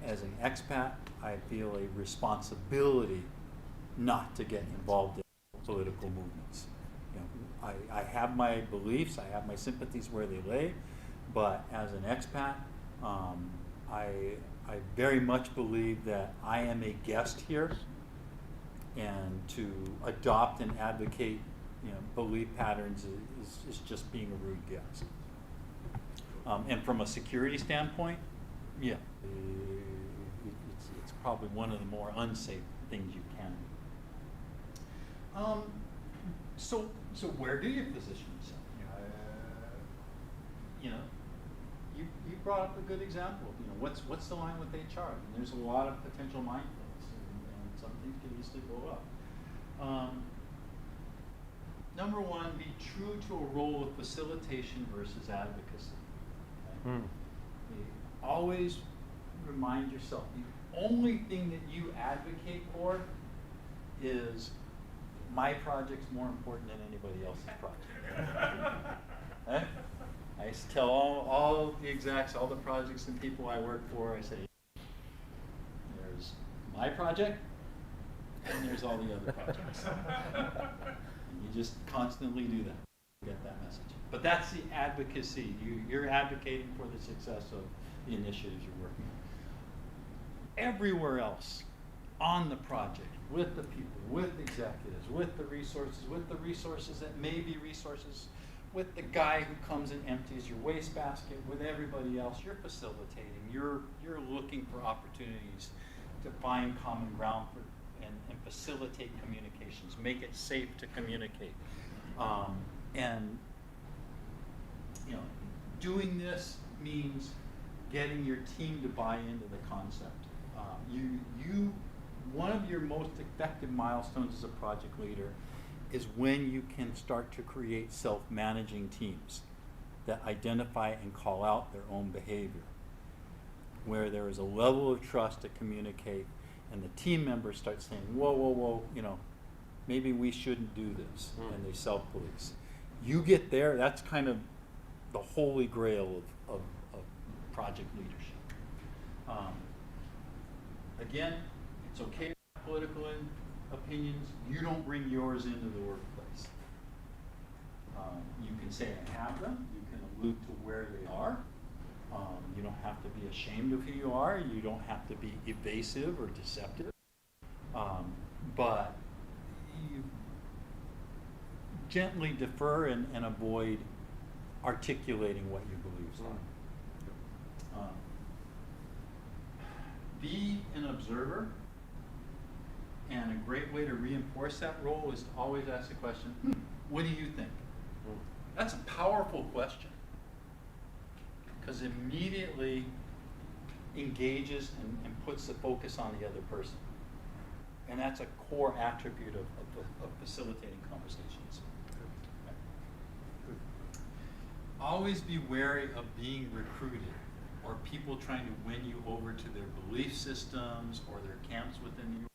as an expat, I feel a responsibility not to get involved in political movements. You know, I have my beliefs, I have my sympathies where they lay, but as an expat, I very much believe that I am a guest here, and to adopt and advocate, you know, belief patterns is just being a rude guest. And from a security standpoint, yeah, it's probably one of the more unsafe things you can do. So where do you position yourself? You know, you brought up a good example. You know, what's the line with HR? And there's a lot of potential minefields, and some things can easily blow up. Number one, be true to a role of facilitation versus advocacy. Okay? Always remind yourself, the only thing that you advocate for is my project's more important than anybody else's project. Okay? I used to tell all the execs, all the projects and people I work for, I say, there's my project, and there's all the other projects. And you just constantly do that, get that message. But that's the advocacy. You're advocating for the success of the initiatives you're working on. Everywhere else on the project, with the people, with executives, with the resources that may be resources, with the guy who comes and empties your wastebasket, with everybody else, you're facilitating. You're looking for opportunities to find common ground and facilitate communications, make it safe to communicate. And you know, doing this means getting your team to buy into the concept. One of your most effective milestones as a project leader is when you can start to create self-managing teams that identify and call out their own behavior, where there is a level of trust to communicate, and the team members start saying, whoa, you know, maybe we shouldn't do this, and they self-police. You get there, that's kind of the holy grail of project leadership. Again, it's okay to have political opinions. You don't bring yours into the workplace. You can say I have them. You can allude to where they are. You don't have to be ashamed of who you are. You don't have to be evasive or deceptive. But you gently defer and avoid articulating what your beliefs are. be an observer, and a great way to reinforce that role is to always ask the question, what do you think? That's a powerful question, because it immediately engages and puts the focus on the other person. And that's a core attribute of facilitating conversations. Always be wary of being recruited, or people trying to win you over to their belief systems or their camps within the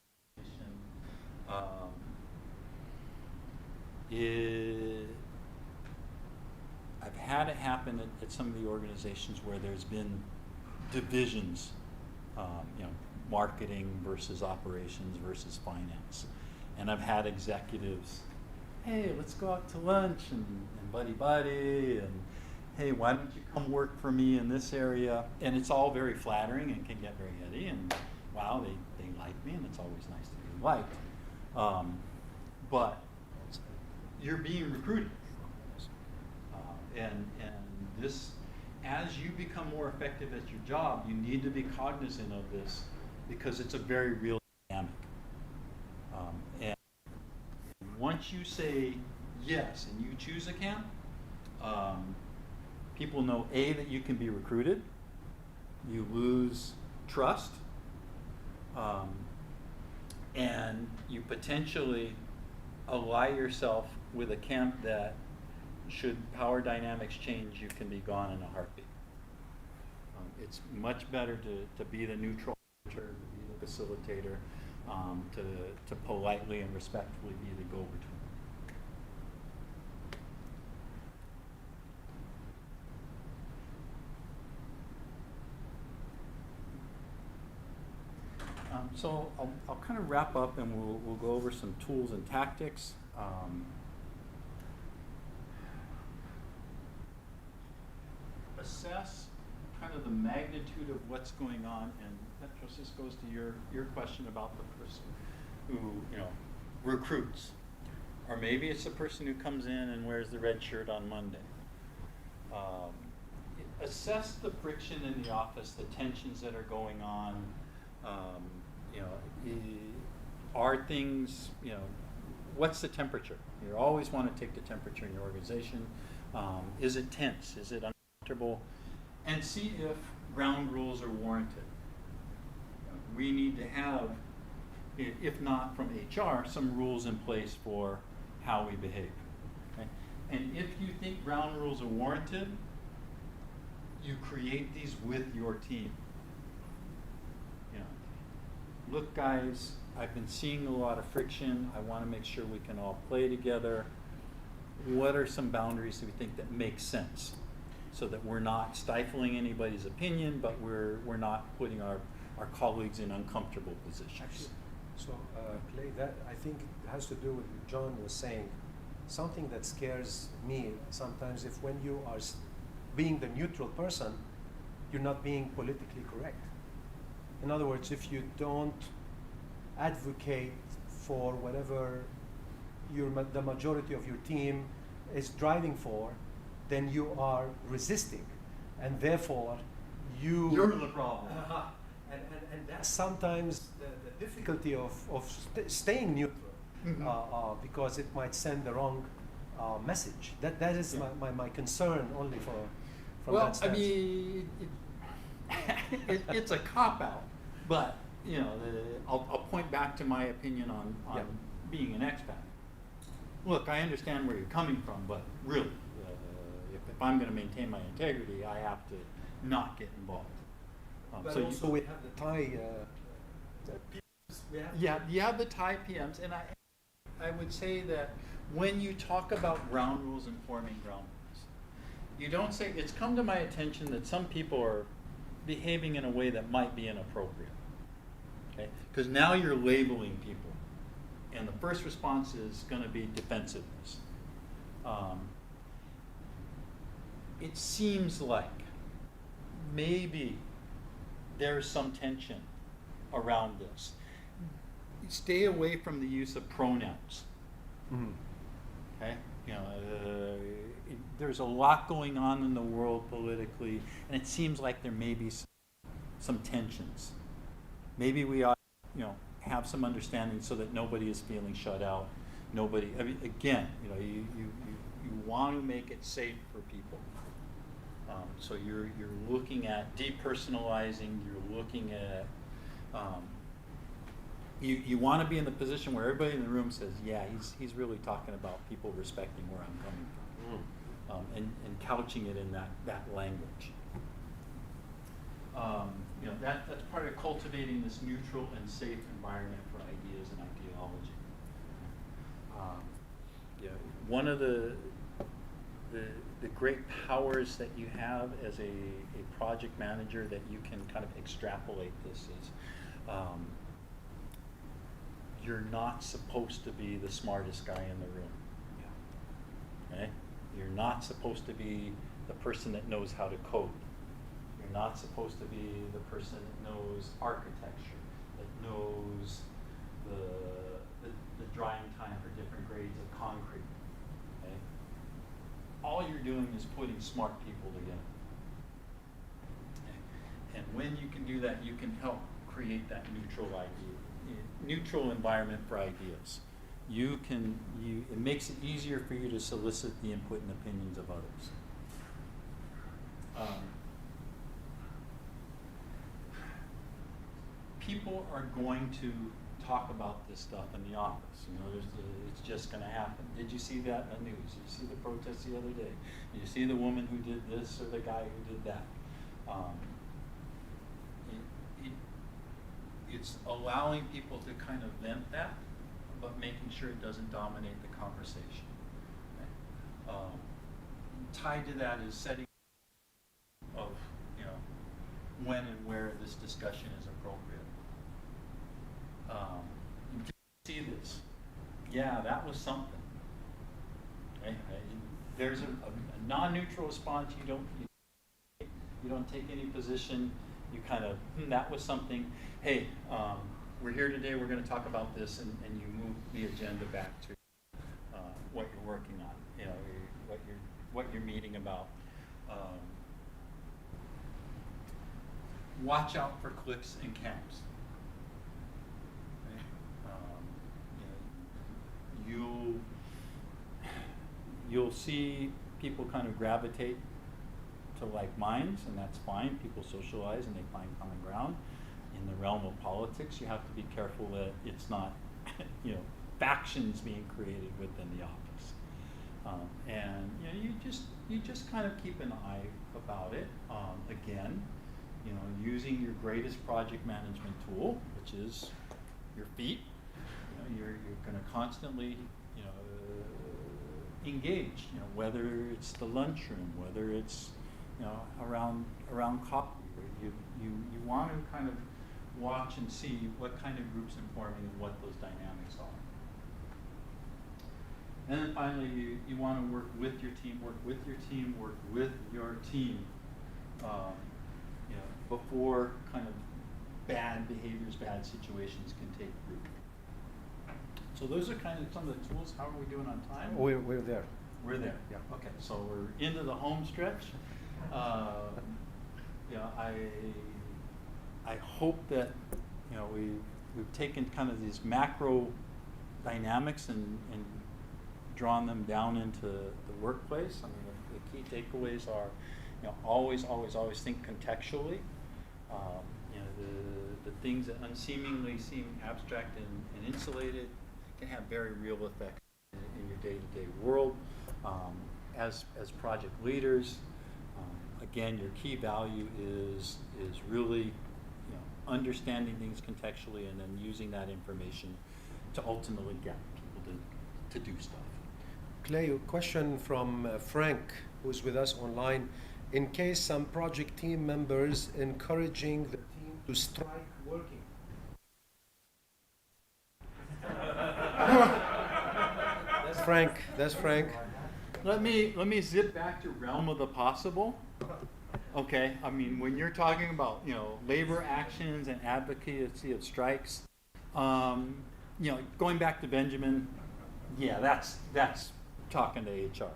organization. I've had it happen at some of the organizations where there's been divisions, marketing versus operations versus finance. And I've had executives, hey, let's go out to lunch and buddy, and hey, why don't you come work for me in this area? And it's all very flattering and can get very heady, and wow, they like me, and it's always nice to be liked. But you're being recruited. And this, as you become more effective at your job, you need to be cognizant of this, because it's a very real dynamic. And once you say yes and you choose a camp, people know A, that you can be recruited, you lose trust, and you potentially ally yourself with a camp that, should power dynamics change, you can be gone in a heartbeat. It's much better to be the neutral, to be the facilitator, to politely and respectfully be the go-between. So I'll kind of wrap up, and we'll go over some tools and tactics. Assess kind of the magnitude of what's going on, and Petros, this goes to your question about the person who recruits, or maybe it's the person who comes in and wears the red shirt on Monday. Assess the friction in the office, the tensions that are going on. Are things, what's the temperature? You always want to take the temperature in your organization. Is it tense? Is it uncomfortable? And see if ground rules are warranted. We need to have, if not from HR, some rules in place for how we behave. Okay? And if you think ground rules are warranted, you create these with your team. Look, guys, I've been seeing a lot of friction. I want to make sure we can all play together. What are some boundaries that we think that make sense, so that we're not stifling anybody's opinion, but we're not putting our colleagues in uncomfortable positions? Actually, so Clay, that I think has to do with what John was saying. Something that scares me sometimes, if when you are being the neutral person, you're not being politically correct. In other words, if you don't advocate for whatever the majority of your team is driving for, then you are resisting, and therefore you're the problem. And that's sometimes the difficulty of staying neutral, because it might send the wrong message. That is my concern only from that stance. I mean, it's a cop-out, but I'll point back to my opinion on being an expat. Look, I understand where you're coming from, but really, if I'm going to maintain my integrity, I have to not get involved. But also we have the Thai PMs. You have the Thai PMs, and I would say that when you talk about ground rules and forming ground rules, you don't say, it's come to my attention that some people are behaving in a way that might be inappropriate. Okay? Because now you're labeling people, and the first response is going to be defensiveness. It seems like maybe there's some tension around this. Stay away from the use of pronouns. Mm-hmm. Okay? There's a lot going on in the world politically, and it seems like there may be some tensions. maybe we ought, have some understanding so that nobody is feeling shut out. Nobody, I mean, again, you want to make it safe for people. So you're looking at depersonalizing, you're looking at, you want to be in the position where everybody in the room says, yeah, he's really talking about people respecting where I'm coming from, and couching it in that language. That's part of cultivating this neutral and safe environment for ideas and ideology. One of the great powers that you have as a project manager that you can kind of extrapolate this is, you're not supposed to be the smartest guy in the room. Okay? You're not supposed to be the person that knows how to code. You're not supposed to be the person that knows architecture, that knows the drying time for different grades of concrete. Okay? All you're doing is putting smart people together. Okay? And when you can do that, you can help create that neutral environment for ideas. It makes it easier for you to solicit the input and opinions of others. People are going to talk about this stuff in the office. It's just going to happen. Did you see that in the news? Did you see the protest the other day? Did you see the woman who did this or the guy who did that? It's allowing people to kind of vent that, but making sure it doesn't dominate the conversation. Okay? Tied to that is setting of when and where this discussion is appropriate. You see this. Yeah, that was something. Okay? There's a non-neutral response. You don't take any position. You kind of, that was something. Hey, we're here today. We're going to talk about this, and you move the agenda back to what you're working on. What you're meeting about. Watch out for cliques and camps. Okay? You'll see people kind of gravitate to like minds, and that's fine. People socialize and they find common ground. In the realm of politics, you have to be careful that it's not, factions being created within the office. And you just kind of keep an eye about it. Again, using your greatest project management tool, which is your feet. You're going to constantly, engage. Whether it's the lunchroom, whether it's around coffee. You want to kind of watch and see what kind of groups are forming and what those dynamics are. And then finally, you want to work with your team, before kind of bad behaviors, bad situations can take root. So those are kind of some of the tools. How are we doing on time? We're there. We're there. Yeah. Okay, so we're into the home stretch. I hope that we've taken kind of these macro dynamics and drawn them down into the workplace. I mean, the key takeaways are, always think contextually. The things that unseemingly seem abstract and insulated can have very real effects in your day-to-day world. As project leaders, again, your key value is really understanding things contextually and then using that information to ultimately get people to do stuff. Clay, a question from Frank, who's with us online. In case some project team members encouraging the team to strike working. That's Frank. Let me zip back to realm of the possible. Okay, I mean, when you're talking about labor actions and advocacy of strikes, going back to Benjamin, yeah, that's talking to HR.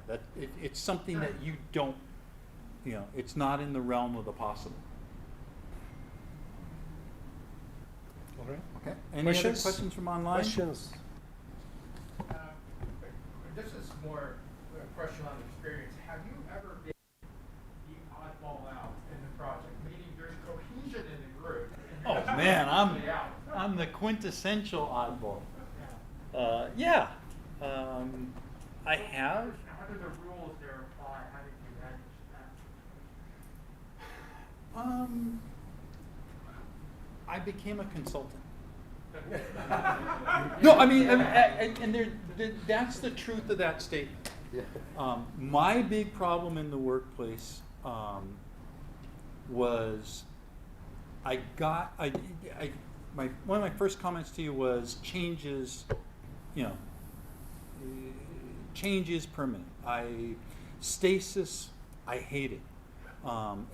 It's something that you don't, it's not in the realm of the possible. Any other questions from online? Questions? This is more a question on experience. Have you ever been the oddball out in the project, meaning there's cohesion in the group? And Oh you're just man, completely out? I'm the quintessential oddball. Yeah. Yeah, I have. How do the rules there apply? How did you manage that? I became a consultant. No, I mean, that's the truth of that statement. My big problem in the workplace was one of my first comments to you was change is permanent. Stasis, I hate it.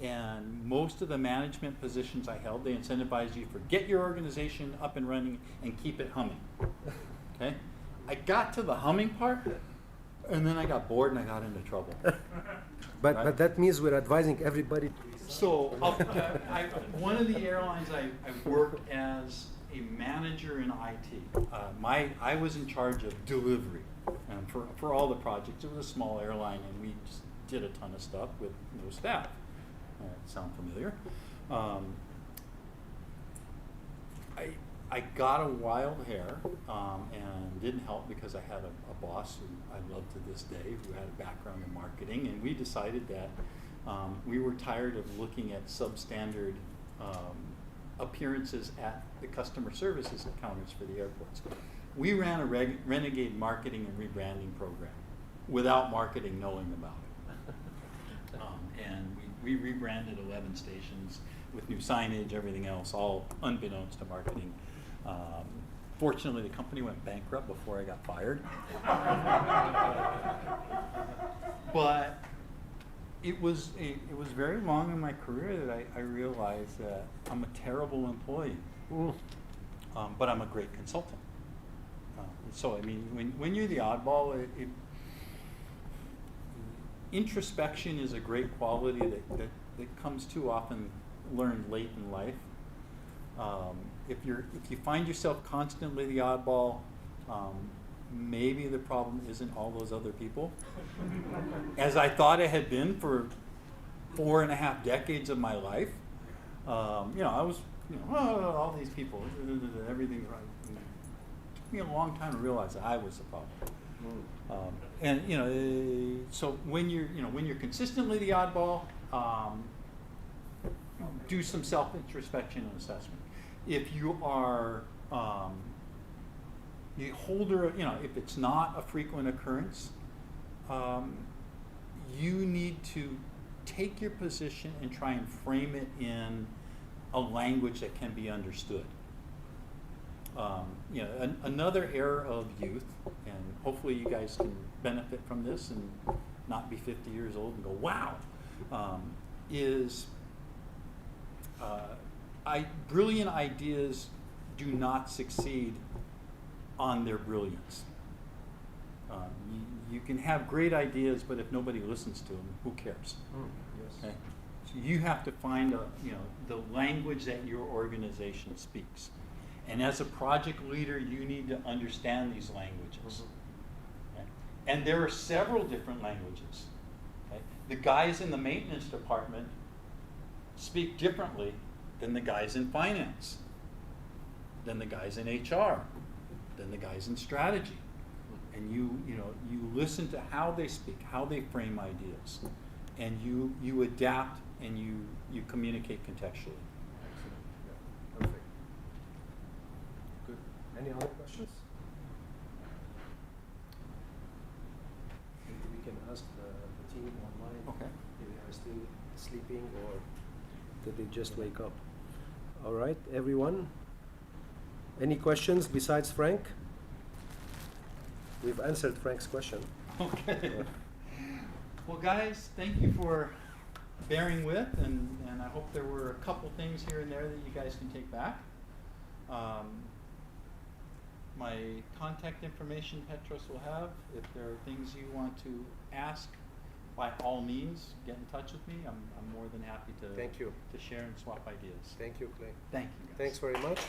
And most of the management positions I held, they incentivized you for get your organization up and running and keep it humming. Okay? I got to the humming part, and then I got bored and I got into trouble. But that means we're advising everybody to resign. So one of the airlines I worked as a manager in IT. I was in charge of delivery for all the projects. It was a small airline, and we just did a ton of stuff with no staff. Sound familiar? I got a wild hair, and didn't help because I had a boss who I love to this day, who had a background in marketing, and we decided that we were tired of looking at substandard appearances at the customer services counters for the airports. We ran a renegade marketing and rebranding program without marketing knowing about it. And we rebranded 11 stations with new signage, everything else, all unbeknownst to marketing. Fortunately, the company went bankrupt before I got fired. But it was very long in my career that I realized that I'm a terrible employee, but I'm a great consultant. So I mean, when you're the oddball, introspection is a great quality that comes too often learned late in life. If you find yourself constantly the oddball, maybe the problem isn't all those other people, as I thought it had been for 4.5 decades of my life. I was all these people, everything's right. It took me a long time to realize that I was the problem. So when you're consistently the oddball, do some self-introspection and assessment. If you are the holder, if it's not a frequent occurrence, you need to take your position and try and frame it in a language that can be understood. Another error of youth, and hopefully you guys can benefit from this and not be 50 years old and go, wow, is brilliant ideas do not succeed on their brilliance. You can have great ideas, but if nobody listens to them, who cares? Yes. Okay? So you have to find the language that your organization speaks. And as a project leader, you need to understand these languages. Okay? And there are several different languages. Okay? The guys in the maintenance department speak differently than the guys in finance, than the guys in HR, than the guys in strategy. And you listen to how they speak, how they frame ideas, and you adapt and you communicate contextually. Excellent. Yeah. Perfect. Good. Any other questions? Maybe we can ask the team online Okay. if they are still sleeping or did they just wake up. All right, everyone. Any questions besides Frank? We've answered Frank's question. Okay. Well, guys, thank you for bearing with, and I hope there were a couple things here and there that you guys can take back. My contact information Petros will have. If there are things you want to ask, by all means, get in touch with me. I'm more than happy to Thank you. to share and swap ideas. Thank you, Clay. Thank you, guys. Thanks very much.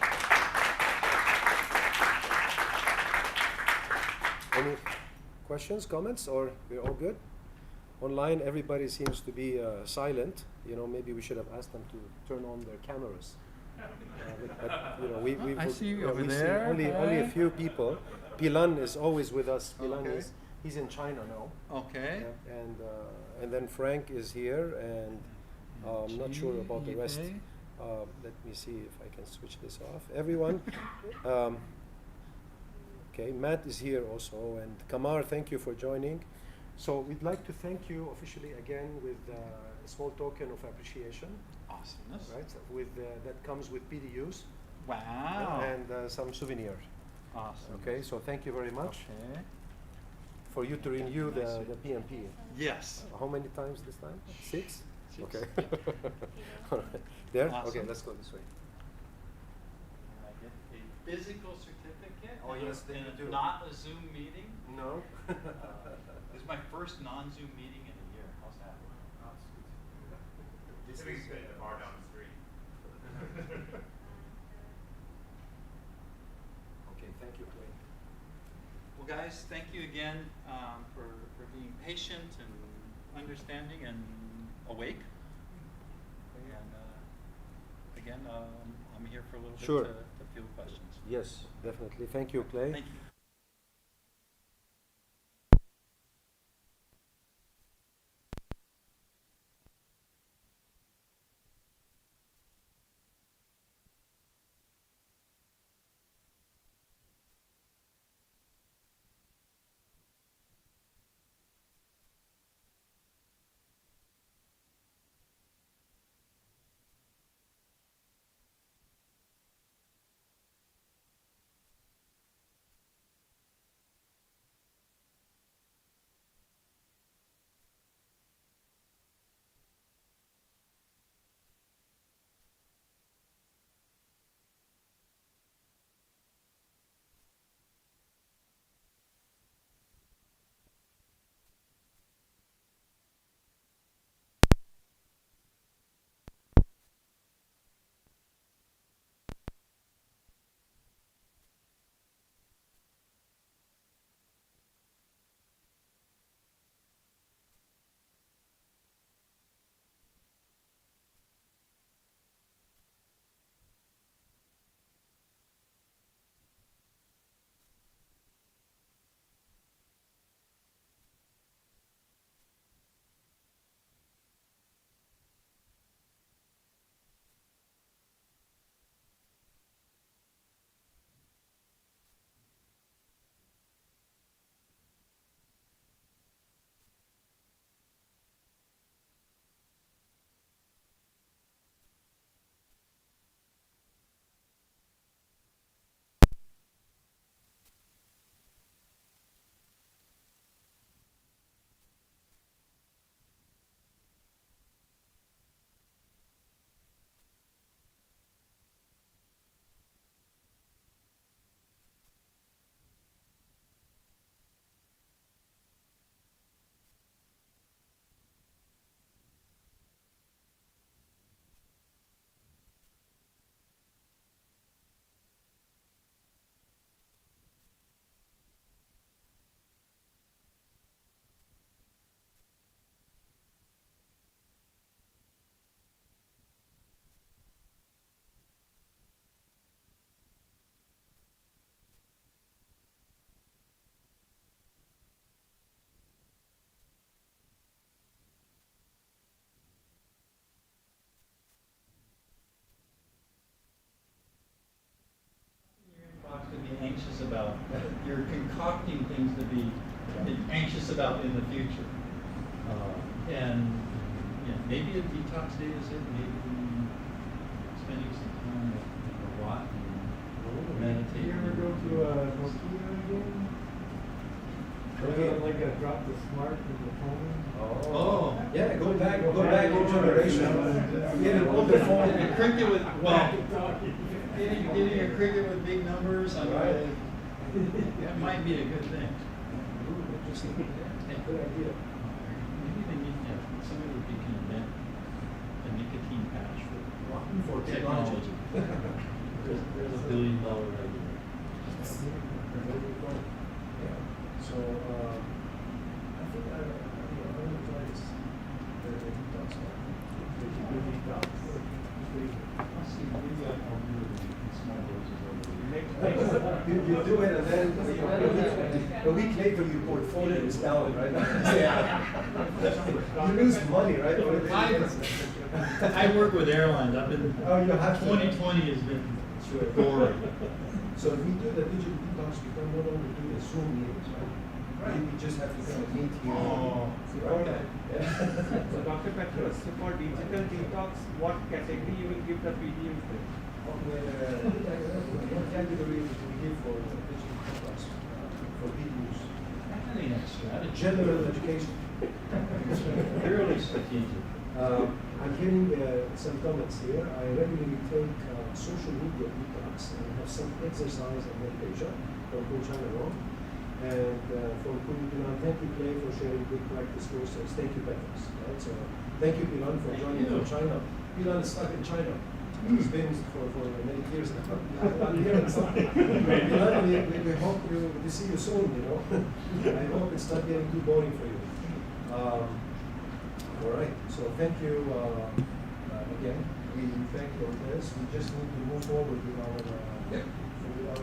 Any questions, comments, or we're all good? Online, everybody seems to be silent. You know, maybe we should have asked them to turn on their cameras. But, you know, I see you over we there. only a Hi. few people. Pilan is always with us. Pilan Okay. he's in China now. Okay. Yeah, and then Frank is here, and I'm not sure about the rest. Yipei. Let me see if I can switch this off. Everyone. Okay, Matt is here also, and Kamar, thank you for joining. So we'd like to thank you officially again with a small token of appreciation, Awesomeness. right? With that comes with PDUs Wow. and some souvenir. Awesome. Okay, so thank you very much Okay. for you to renew the PMP. Yes. How many times this time? 6? 6. Okay. All right. There? Okay, Awesome. let's go this way. Can I get a physical certificate? Oh, yes, then and you do. Not a Zoom meeting. No? This is my first non-Zoom meeting in a year. How's that? This Sitting is, at the bar down the street. okay, thank you, Clay. Well, guys, thank you again for being patient and understanding and awake. And again, I'm here for a little Sure. bit to field questions. Yes, definitely. Thank you, Clay. Thank you. To be anxious about. You're concocting things to be anxious about in the future. And maybe a detox day is it, maybe spending some time at the Watt and meditating. You ever go to Nokia again? Like a drop the smart in the phone? Oh, yeah, go back one generation. Get an older phone. And cricket with, getting a cricket with big numbers, I mean, that might be a good thing. Ooh, interesting. Yeah. Good idea. Maybe they need, somebody would be can invent a nicotine patch for technology. There's $1 billion idea. Yeah. So You do it and then a week later your portfolio is down, right? You lose money, right? I work with airlines. I've been. Oh, you have to. 2020 has been boring. So if we do the digital detox, we can no longer do the Zoom meetings, right? We just have to kind of meet here. Oh. Right? Yeah. So Dr. Petros, so for digital detox, what category you will give the PDUs to? What category would we give for digital detox for PDUs? I think that's strategy. General education. Purely strategic. I'm getting some comments here. I regularly take social media detox and have some exercise and meditation from Coach Ron. And from Pilan, thank you, Clay, for sharing good practice courses. Thank you, Petros. Right? So thank you, Pilan, for joining from China. Pilan is stuck in China. He's been for many years now. I'm here in Pilan, we hope to see you soon, you know. I hope it's not getting too boring for you. All right, so thank you again. We thank you on this. We just need to move forward with our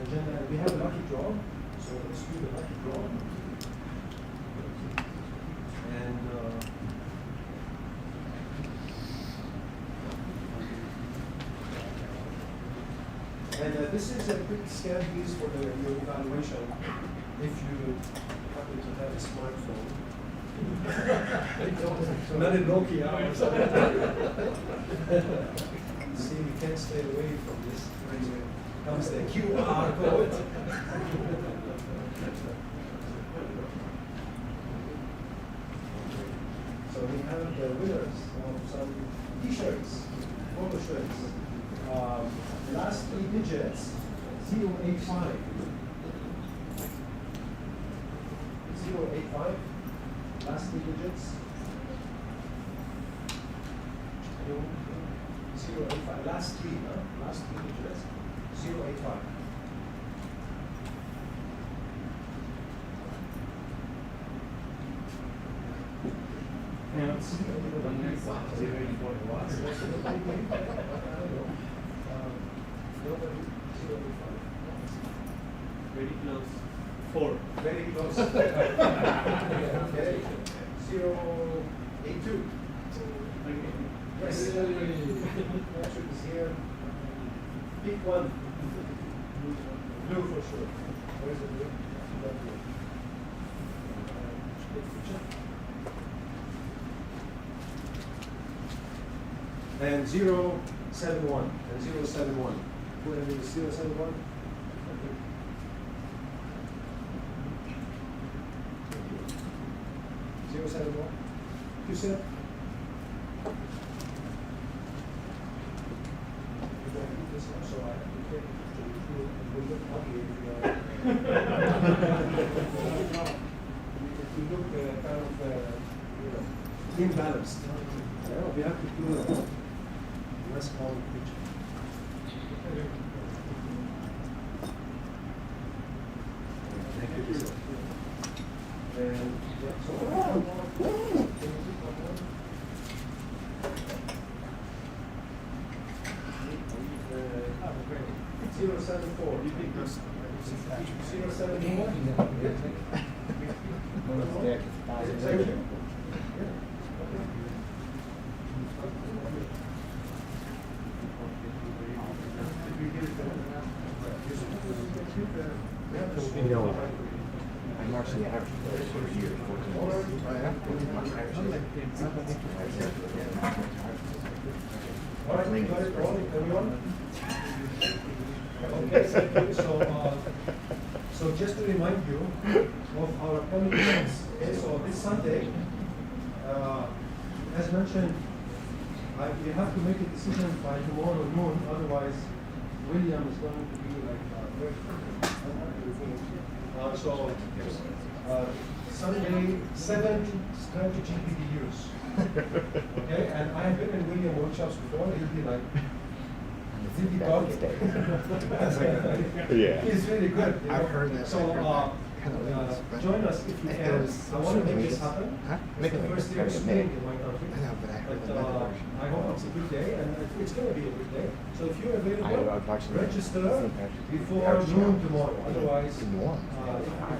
agenda. We have a lucky draw, so let's do the lucky draw. And this is a quick scan piece for your evaluation if you happen to have a smartphone. Not a Nokia or something. See, we can't stay away from this. Here comes the QR code. So we have the winners of some t-shirts, photo shirts. Last 3 digits, 085. 085. Last 3 digits. 085. Last 3, huh? Last 3 digits. 085. Very close. 4. Very close. Okay. 082. Yes. Patrick is here. Pick one. Blue for sure. Where is the blue? And 071. And 071. Whoever is 071. Okay. 071. You said? So I have to take it to you and we look ugly if you look kind of imbalanced. Yeah, we have to do a less common picture. Thank you. And so 074. You think that's 074? I'm actually average for years, 14 years. All right, we got it rolling, everyone? Okay, so just to remind you of our upcoming events. Okay, so this Sunday, as mentioned, we have to make a decision by tomorrow noon, otherwise William is going to be like very Sunday, 7 strategy PDUs. Okay, and I have been in William workshops before, he'll be like, he'll be talking. Yeah. He's really good. You know? I've heard that. So join us if you can. I want to make this happen. It's the first year of spring in my country. I hope it's a good day, and it's going to be a good day. So if you're available, register before noon tomorrow. Otherwise, if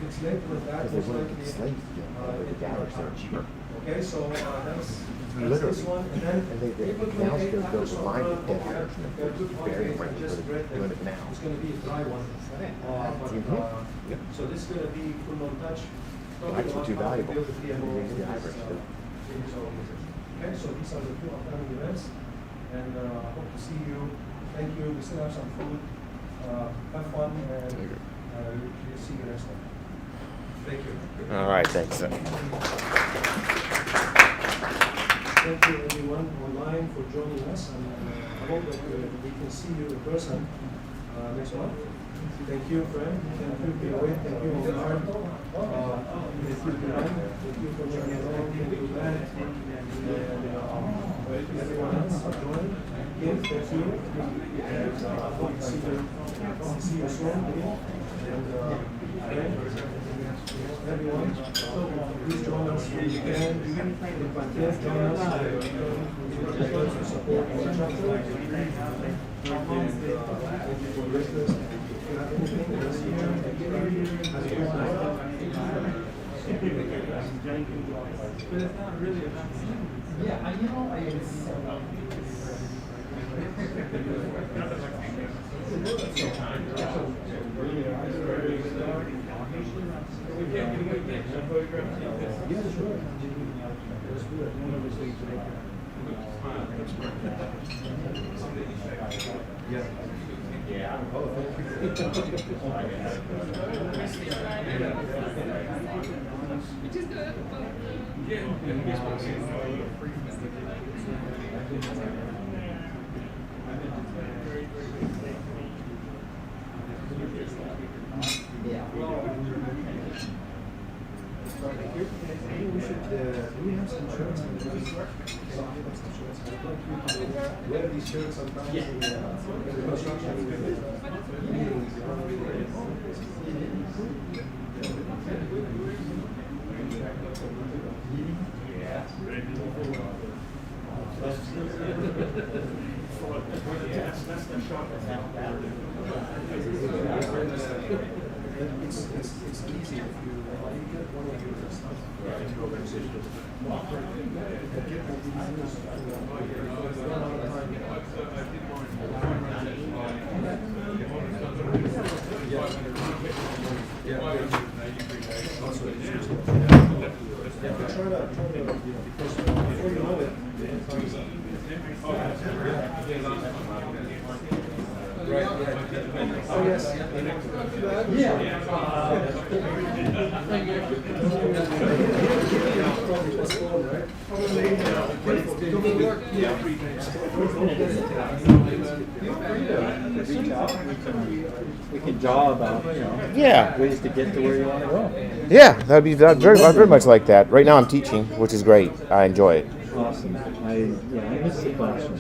it's later than that, most likely cheaper. Okay, so that's this one, and then April 28th, after summer, they're good holidays. I just read that it's going to be a dry one. So this is going to be full on touch. Actually, too valuable. Build the PMO in The average, his organization. Okay, so these are the two upcoming events, and I hope to see you. Thank you. We still have some food. Have fun, and we'll see you next time. Thank you. All right, thanks. Thank you everyone online for joining us, and I hope that we can see you in person next month. Thank you, friend. Thank you, POA. Thank you, Omar. Thank you, Brian. Thank you for joining along. Thank you, Ben. And everyone else for joining. Again, thank you. And I hope to see you soon again. And everyone, please join us when you can. If you can't join us, to support our chapter. And thank you for listening. If you have anything else here, have a good night. But it's not really a vaccine. Yeah, Yeah. Oh, thank you. Which is good. We should, do we have some shirts? Wear these shirts sometimes in the construction meetings. It's easy if you get one of your stuff to organization. Because before you know it, right. Oh yes. Yeah. Probably postponed, right? We can jaw about, Yeah. ways to get to where you want to go. Yeah, I'd very much like that. Right now I'm teaching, which is great. I enjoy it. Awesome. I miss the classroom.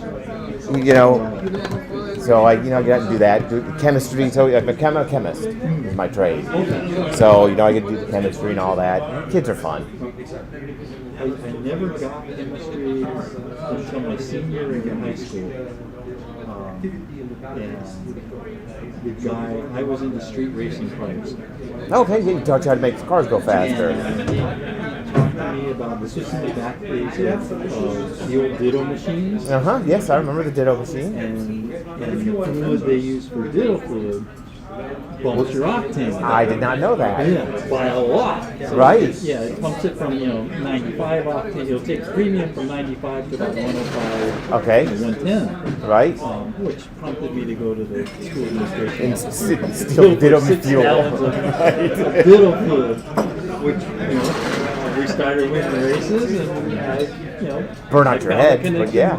So I get out and do that. Do chemistry. So I'm a chemist. Is my trade. So I get to do the chemistry and all that. Kids are fun. I never got chemistry until my senior year in high school. And the guy, I was into street racing cars. Okay, you taught you how to make the cars go faster. And he talked to me about, this was in the back days of the old Ditto machines. Yes, I remember the Ditto machine. And the fluid they used for Ditto fluid bumps your octane. I did not know that. Yeah, by a lot. So Right. it pumps it from 95 octane. It'll take the premium from 95 to about 105. Okay. 110. Right. Which prompted me to go to the school administration. And office. still Ditto 6 fuel. gallons of Ditto fluid, which we started winning the races and burn out your head, but yeah,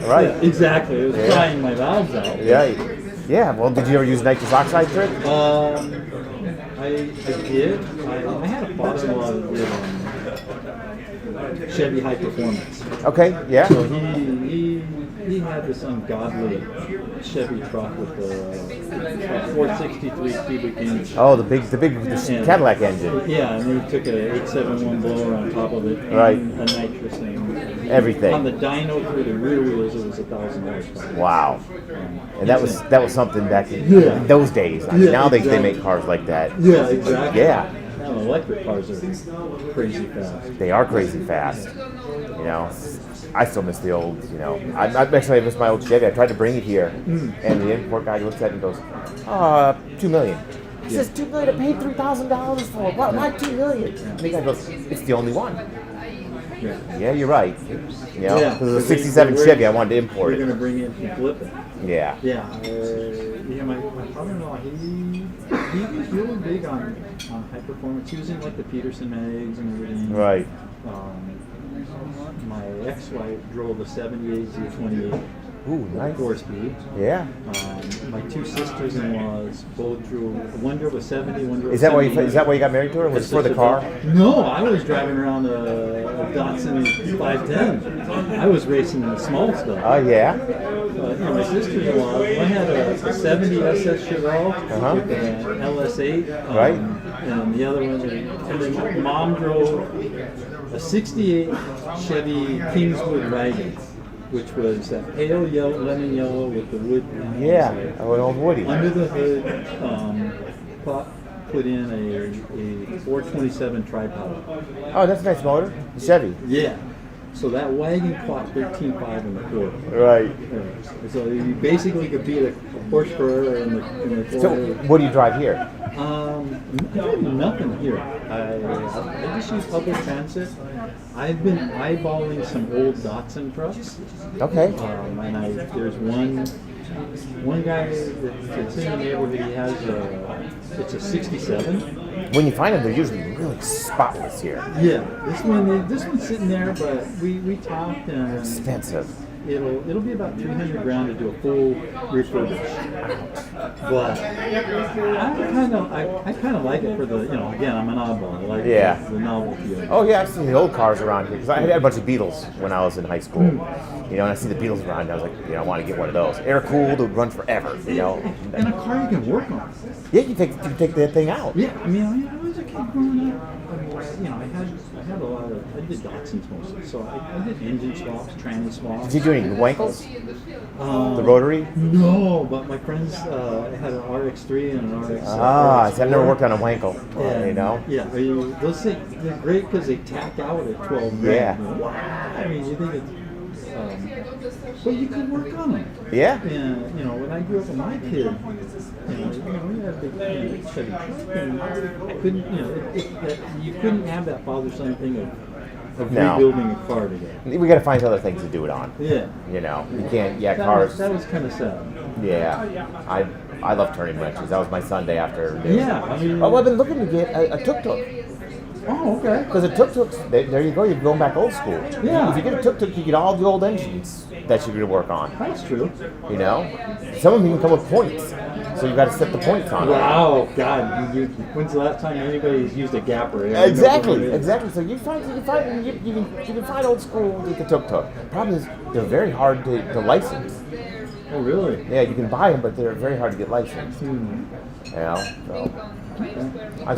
right. Yeah, exactly. It was drying my valves out. Yeah. Yeah. Well, did you ever use nitrous oxide trick? I did. I had a father-in-law that did Chevy High Performance. Okay. Yeah. So he he had this ungodly Chevy truck with a 463 cubic inch. Oh, the Cadillac engine. Yeah, and they took a 871 blower on top of it, and Right. a nitrous thing. Everything. On the dyno through the rear wheels, it was 1,000 horsepower. Wow. And that was something back in Yeah. those days. I mean, Yeah, now they exactly. make cars like that. Yeah, exactly. Yeah. Now electric cars are crazy fast. They are crazy fast. You know, I still miss the old. You know, I miss my old Chevy. I tried to bring it here, and the import guy looks at it and goes, $2 million. He says $2 million. I paid $3,000 for it. Why $2 million? And the guy goes, it's the only one. Yeah, you're right. You know, Yeah, because it was a '67 Chevy. I wanted to import We're it. going to bring it and flip it. Yeah. Yeah, my father-in-law, he was really big on high performance, using like the Peterson mags and everything. Right. My ex-wife drove a 78 Z28. Ooh, nice. 4-speed. Yeah. My two sisters-in-laws both drove. One drove a 70. One drove. Is that why a 78. you got married to her? Was it for the car? No, I was driving around a Datsun 510. I was racing the small stuff. Oh yeah. My sister-in-law, one had a 70 SS Chevelle with an LS8. Right. And the other one, and then mom drove a 68 Chevy Kingswood wagon, which was that pale yellow, lemon yellow with the wood. Yeah, an old Woody. Under the hood, put in a 427 tri-power. Oh, that's a nice motor. Chevy. Yeah. So that wagon clocked 13.5 in the quarter. Right. So you basically could beat a Porsche Carrera in the So, quarter. what do you drive here? I drive nothing here. I just use public transit. I've been eyeballing some old Datsun trucks. Okay. And there's one guy that's in the neighborhood. He has it's a '67. When you find them, they're usually really spotless here. Yeah, this one's sitting there, but we talked and Expensive. it'll be about $300,000 to do a full refurbish. But I kind of like it for the, again, I'm an oddball. I like the novelty of it. Oh yeah, I've seen the old cars around here because I had a bunch of Beetles when I was in high school. And I see the Beetles around, and I was like, I want to get one of those. Air cooled, would run forever. And a car you can work on. Yeah, you take that thing out. Yeah, I was a kid growing up. I had a lot of. I did Datsuns mostly, so I did engine swaps, tranny swaps. Did you do any Wankels? The rotary? No, but my friends had an RX-3 and an RX. See, I've never worked on a Wankel. Yeah, those things, they're great because they tack out at 12 grand. Yeah. I mean, you think it's. But you can work on them. Yeah. And when I grew up with my kid, we had a big Chevy truck, and I couldn't, you couldn't have that father-son thing of rebuilding a car together. We got to find other things to do it on. Yeah. You can't. Yeah, cars. That was kind of sad. Yeah. I love turning wrenches. That was my Sunday after. Yeah. I mean. I've been looking to get a tuk-tuk. Oh, okay. Because a tuk-tuk, there you go, you're going back old school. Yeah. If you get a tuk-tuk, you get all the old engines that you're going to work on. That's true. Some of them even come with points. So you got to set the points on it. Wow, God. When's the last time anybody's used a gapper? Exactly. So you can find old school with the tuk-tuk. Problem is, they're very hard to license. Oh, really? Yeah, you can buy them, but they're very hard to get licensed. So. I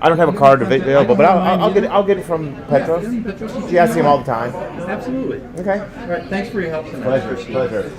don't have a card available, but I'll get it from Petros. Yeah, I see him all the time. Absolutely. Okay. All right. Thanks for your help tonight. Pleasure.